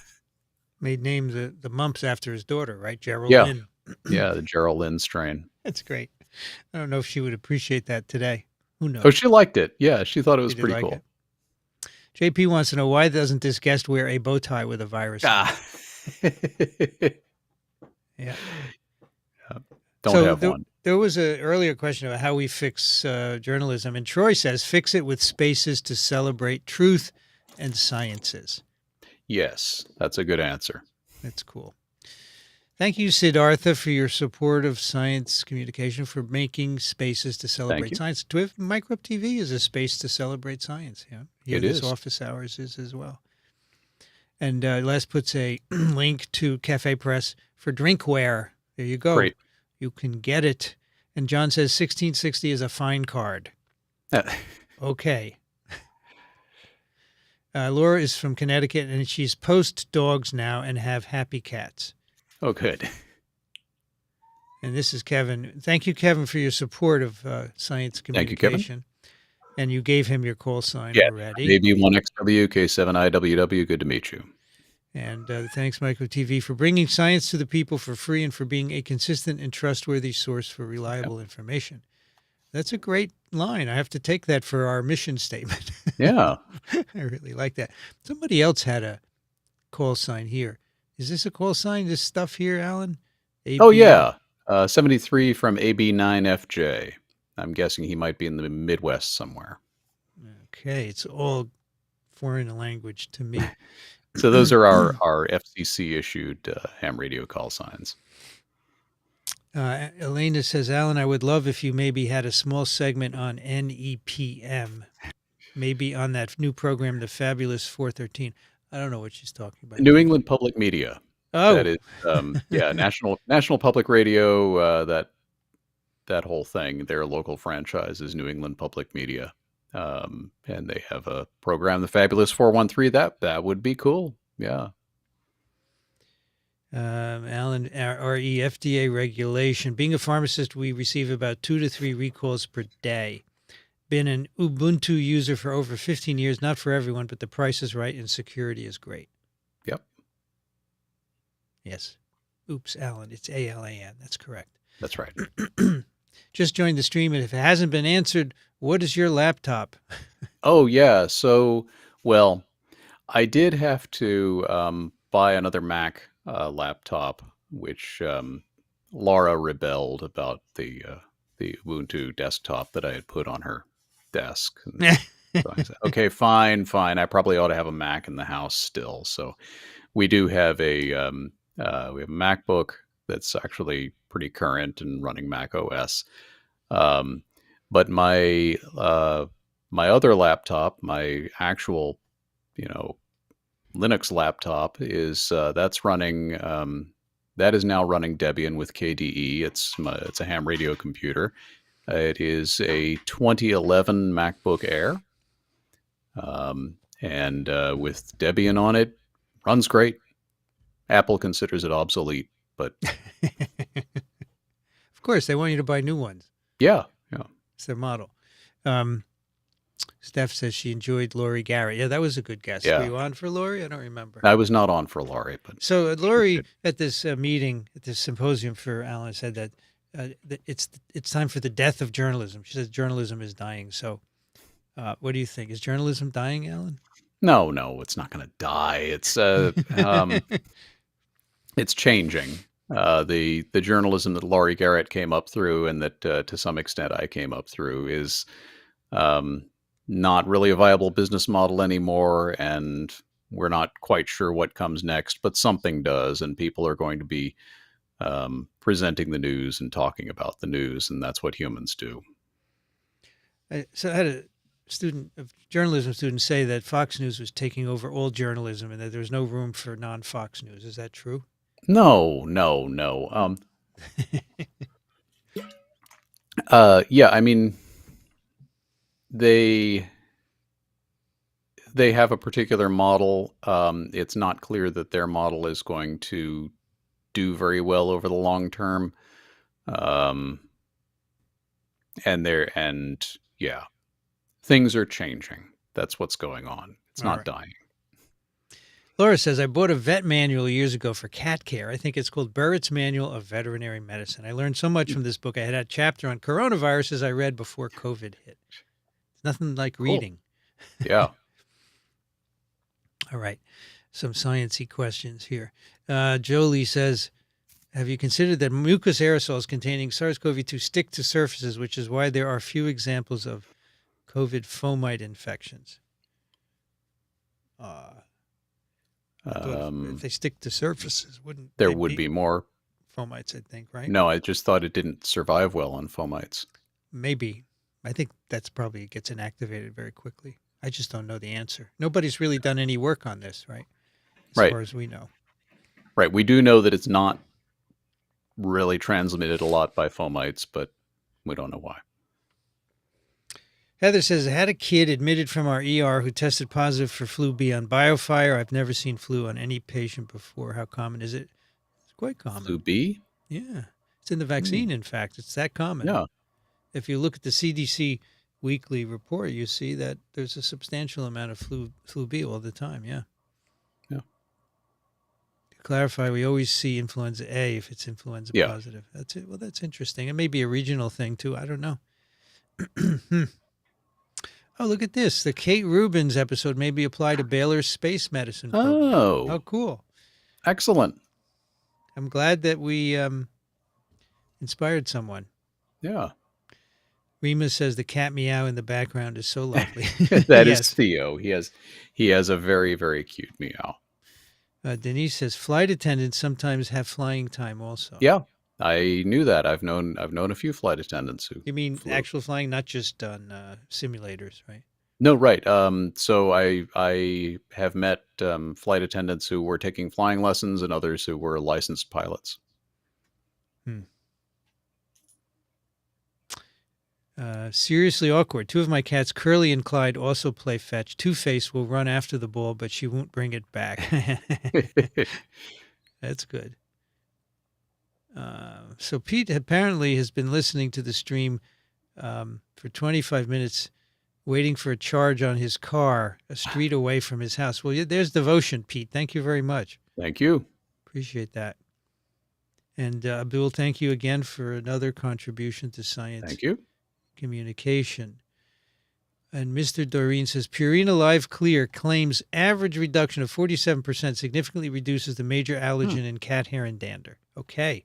A: Made names the mumps after his daughter, right? Geraldine.
B: Yeah, the Geraldine strain.
A: That's great. I don't know if she would appreciate that today. Who knows?
B: Oh, she liked it. Yeah, she thought it was pretty cool.
A: JP wants to know, why doesn't this guest wear a bow tie with a virus? Yeah.
B: Don't have one.
A: There was an earlier question about how we fix journalism, and Troy says, fix it with spaces to celebrate truth and sciences.
B: Yes, that's a good answer.
A: That's cool. Thank you, Siddhartha, for your support of science communication, for making spaces to celebrate science. TWiV Microbe TV is a space to celebrate science. Yeah,
B: it is.
A: Office hours is as well. And Les puts a link to Cafe Press for drinkware. There you go.
B: Great.
A: You can get it. And John says 1660 is a fine card. Okay. Laura is from Connecticut, and she's post dogs now and have happy cats.
B: Oh, good.
A: And this is Kevin. Thank you, Kevin, for your support of science communication.
B: Thank you, Kevin.
A: And you gave him your call sign already.
B: AB1XW, K7IWW, good to meet you.
A: And thanks, Microbe TV, for bringing science to the people for free and for being a consistent and trustworthy source for reliable information. That's a great line. I have to take that for our mission statement.
B: Yeah.
A: I really like that. Somebody else had a call sign here. Is this a call sign, this stuff here, Alan?
B: Oh, yeah. 73 from AB9FJ. I'm guessing he might be in the Midwest somewhere.
A: Okay. It's all foreign language to me.
B: So those are our FCC-issued ham radio call signs.
A: Elena says, Alan, I would love if you maybe had a small segment on NEPM, maybe on that new program, The Fabulous 413. I don't know what she's talking about.
B: New England Public Media.
A: Oh,
B: that is, National Public Radio. That whole thing. Their local franchise is New England Public Media, and they have a program, The Fabulous 413. That would be cool. Yeah.
A: Alan, RE FDA regulation. Being a pharmacist, we receive about 2 to 3 recalls per day. Been an Ubuntu user for over 15 years. Not for everyone, but the price is right and security is great.
B: Yep.
A: Yes. Oops, Alan. It's ALAN. That's correct.
B: That's right.
A: Just joined the stream, and if it hasn't been answered, what is your laptop?
B: Oh, yeah. So, well, I did have to buy another Mac laptop, which Laura rebelled about the Ubuntu desktop that I had put on her desk. So I said, okay, fine. I probably ought to have a Mac in the house still. So we do have we have a MacBook, that's actually pretty current and running Mac OS. But my my other laptop, my actual, Linux laptop is that's running. That is now running Debian with KDE. It's a ham radio computer. It is a 2011 MacBook Air, and with Debian on it, runs great. Apple considers it obsolete, but
A: Of course, they want you to buy new ones.
B: yeah.
A: It's their model. Steph says she enjoyed Laurie Garrett. Yeah, that was a good guest.
B: Yeah.
A: Were you on for Laurie? I don't remember.
B: I was not on for Laurie, but
A: So Laurie at this meeting, at this symposium for Alan, said that it's time for the death of journalism. She says journalism is dying. So what do you think? Is journalism dying, Alan?
B: no, it's not going to die. It's it's changing. The journalism that Laurie Garrett came up through, and that to some extent I came up through, is not really a viable business model anymore, and we're not quite sure what comes next, but something does, and people are going to be presenting the news and talking about the news, and that's what humans do.
A: So I had a journalism student say that Fox News was taking over all journalism and that there was no room for non-Fox News. Is that true?
B: No. Yeah, I mean, they have a particular model. It's not clear that their model is going to do very well over the long term. And yeah, things are changing. That's what's going on. It's not dying.
A: Laura says, I bought a vet manual years ago for cat care. I think it's called Burritt's Manual of Veterinary Medicine. I learned so much from this book. I had a chapter on coronaviruses I read before COVID hit. It's nothing like reading.
B: Yeah.
A: All right. Some sciencey questions here. Jolie says, have you considered that mucus aerosols containing SARS-CoV-2 stick to surfaces, which is why there are few examples of COVID fomite infections? If they stick to surfaces,
B: there would be more
A: fomites, I think, right?
B: No, I just thought it didn't survive well on fomites.
A: Maybe. I think that's probably gets inactivated very quickly. I just don't know the answer. Nobody's really done any work on this, right? As far as we know.
B: Right. We do know that it's not really transmitted a lot by fomites, but we don't know why.
A: Heather says, I had a kid admitted from our ER who tested positive for flu B on BioFire. I've never seen flu on any patient before. How common is it? It's quite common.
B: Flu B?
A: Yeah. It's in the vaccine, in fact. It's that common.
B: Yeah.
A: If you look at the CDC weekly report, you see that there's a substantial amount of flu B all the time. Yeah.
B: Yeah.
A: To clarify, we always see influenza A if it's influenza positive. That's it. Well, that's interesting. It may be a regional thing, too. I don't know. Oh, look at this. The Kate Rubins episode may be applied to Baylor's space medicine program.
B: Oh.
A: How cool.
B: Excellent.
A: I'm glad that we inspired someone.
B: Yeah.
A: Rima says the cat meow in the background is so lovely.
B: That is Theo. He has a very, very cute meow.
A: Denise says flight attendants sometimes have flying time also.
B: Yeah. I knew that. I've known a few flight attendants who.
A: You mean actual flying, not just on simulators, right?
B: No, right. So I have met flight attendants who were taking flying lessons and others who were licensed pilots.
A: Seriously awkward. Two of my cats, Curly and Clyde, also play fetch. Two-Face will run after the ball, but she won't bring it back. That's good. So Pete apparently has been listening to the stream for 25 minutes, waiting for a charge on his car, a street away from his house. Well, there's devotion, Pete. Thank you very much.
B: Thank you.
A: Appreciate that. And Abdul, thank you again for another contribution to science.
B: Thank you.
A: Communication. And Mr. Doreen says, Purina Live Clear claims average reduction of 47% significantly reduces the major allergen in cat hair and dander. Okay.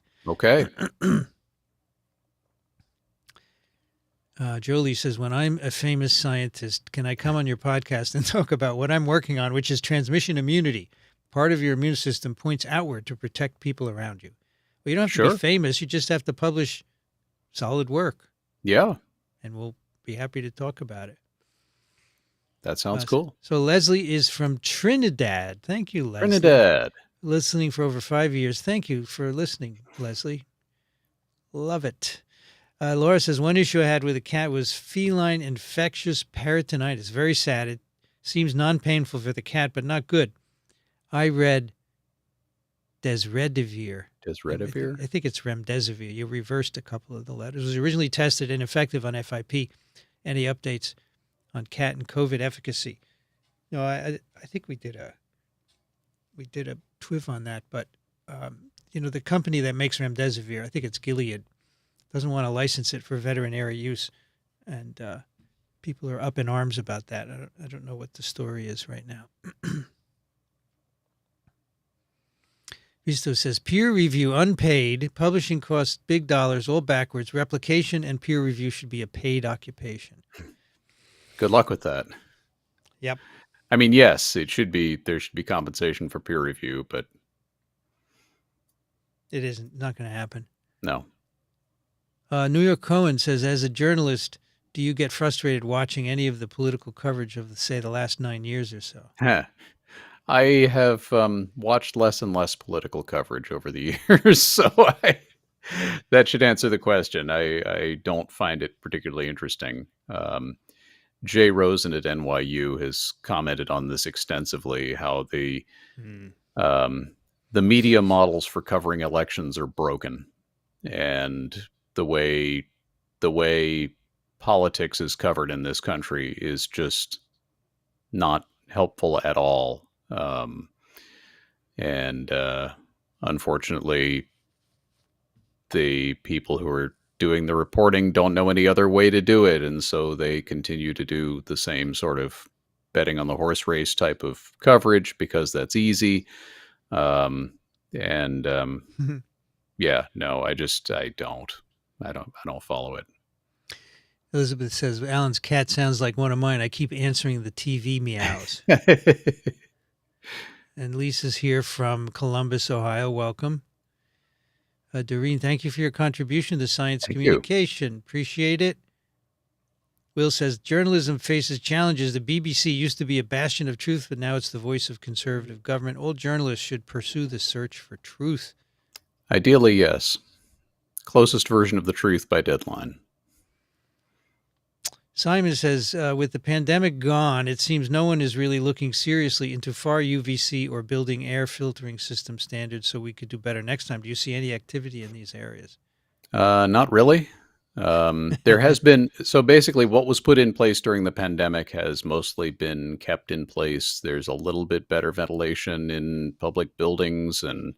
A: Jolie says, when I'm a famous scientist, can I come on your podcast and talk about what I'm working on, which is transmission immunity? Part of your immune system points outward to protect people around you. Well, you don't have to be
B: Sure.
A: famous. You just have to publish solid work,
B: Yeah,
A: and we'll be happy to talk about it.
B: that sounds cool.
A: So Leslie is from Trinidad. Thank you, Leslie.
B: Trinidad.
A: Listening for over 5 years. Thank you for listening, Leslie. Love it. Laura says, one issue I had with a cat was feline infectious peritonitis. Very sad. It seems non-painful for the cat, but not good. I read Desredivir.
B: Desredivir?
A: I think it's remdesivir. You reversed a couple of the letters. It was originally tested and effective on FIP. Any updates on cat and COVID efficacy? No, I think we did a TWiV on that, but the company that makes remdesivir, I think it's Gilead, doesn't want to license it for veterinary use, and people are up in arms about that. I don't know what the story is right now. Visto says, peer review unpaid, publishing costs big dollars, all backwards. Replication and peer review should be a paid occupation.
B: Good luck with that.
A: Yep.
B: I mean, yes, there should be compensation for peer review, but
A: it isn't. Not going to happen.
B: No.
A: New York Cohen says, as a journalist, do you get frustrated watching any of the political coverage of, say, the last 9 years or so?
B: I have watched less and less political coverage over the years, so that should answer the question. I don't find it particularly interesting. Jay Rosen at NYU has commented on this extensively, how the media models for covering elections are broken, and the way politics is covered in this country is just not helpful at all. Unfortunately, the people who are doing the reporting don't know any other way to do it, and so they continue to do the same sort of betting on the horse race type of coverage because that's easy. Yeah, no, I don't follow it.
A: Elizabeth says, Alan's cat sounds like one of mine. I keep answering the TV meows. And Lisa's here from Columbus, Ohio. Welcome. Doreen, thank you for your contribution to science communication. Appreciate it. Will says, journalism faces challenges. The BBC used to be a bastion of truth, but now it's the voice of conservative government. All journalists should pursue the search for truth.
B: Ideally, yes. Closest version of the truth by deadline.
A: Simon says, with the pandemic gone, it seems no one is really looking seriously into far UVC or building air filtering system standards so we could do better next time. Do you see any activity in these areas?
B: Not really. There has been, so basically what was put in place during the pandemic has mostly been kept in place. There's a little bit better ventilation in public buildings, and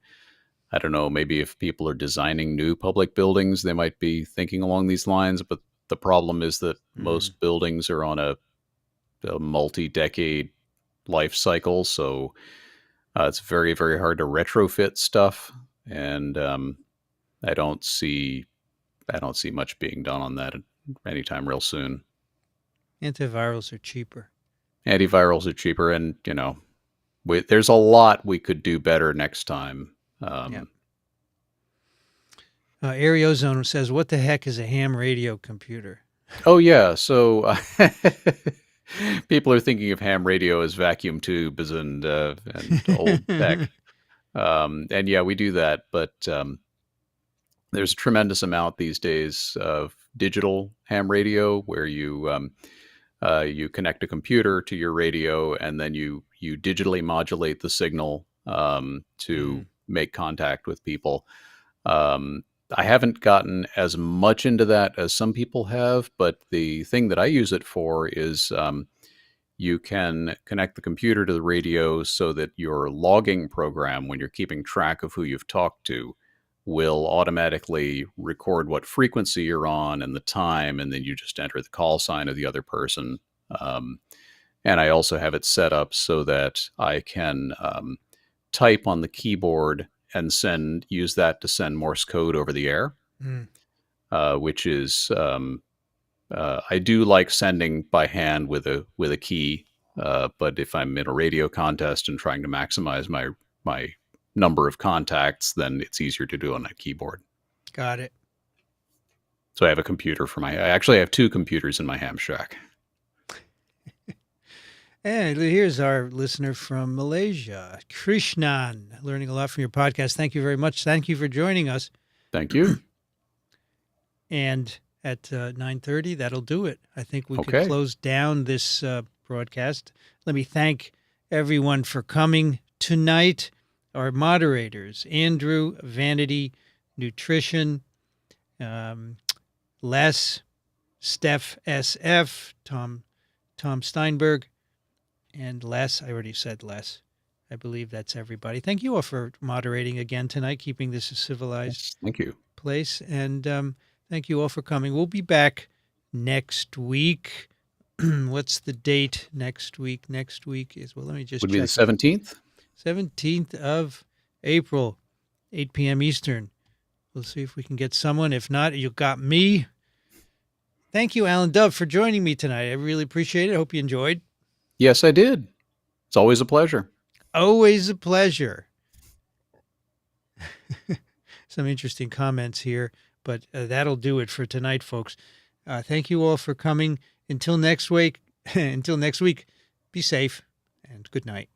B: I don't know, maybe if people are designing new public buildings, they might be thinking along these lines, but the problem is that most buildings are on a multi-decade life cycle, so it's very, very hard to retrofit stuff, and I don't see much being done on that anytime real soon.
A: Antivirals are cheaper.
B: Antivirals are cheaper, and there's a lot we could do better next time.
A: Ariozone says, what the heck is a ham radio computer?
B: Oh, yeah. So people are thinking of ham radio as vacuum tubes and old tech. And yeah, we do that. But there's a tremendous amount these days of digital ham radio where you connect a computer to your radio, and then you digitally modulate the signal to make contact with people. I haven't gotten as much into that as some people have, but the thing that I use it for is you can connect the computer to the radio so that your logging program, when you're keeping track of who you've talked to, will automatically record what frequency you're on and the time, and then you just enter the call sign of the other person. And I also have it set up so that I can type on the keyboard and use that to send Morse code over the air, which is I do like sending by hand with a key, but if I'm in a radio contest and trying to maximize my number of contacts, then it's easier to do on a keyboard.
A: Got it.
B: So I have a computer I actually have 2 computers in my ham shack.
A: And here's our listener from Malaysia, Krishnan, learning a lot from your podcast. Thank you very much. Thank you for joining us.
B: Thank you.
A: And at 9:30, that'll do it. I think we could
B: Okay.
A: close down this broadcast. Let me thank everyone for coming tonight. Our moderators, Andrew, Vanity, Nutrition, Les, Steph SF, Tom Steinberg, and Les. I already said Les. I believe that's everybody. Thank you all for moderating again tonight, keeping this a civilized
B: Yes, thank you.
A: place. And thank you all for coming. We'll be back next week. What's the date next week? Next week is, well, let me just
B: Would
A: check.
B: be the 17th?
A: 17th of April, 8 p.m. Eastern. We'll see if we can get someone. If not, you got me. Thank you, Alan Dove, for joining me tonight. I really appreciate it. I hope you enjoyed.
B: Yes, I did. It's always a pleasure.
A: Always a pleasure. Some interesting comments here, but that'll do it for tonight, folks. Thank you all for coming. Until next week, be safe and good night.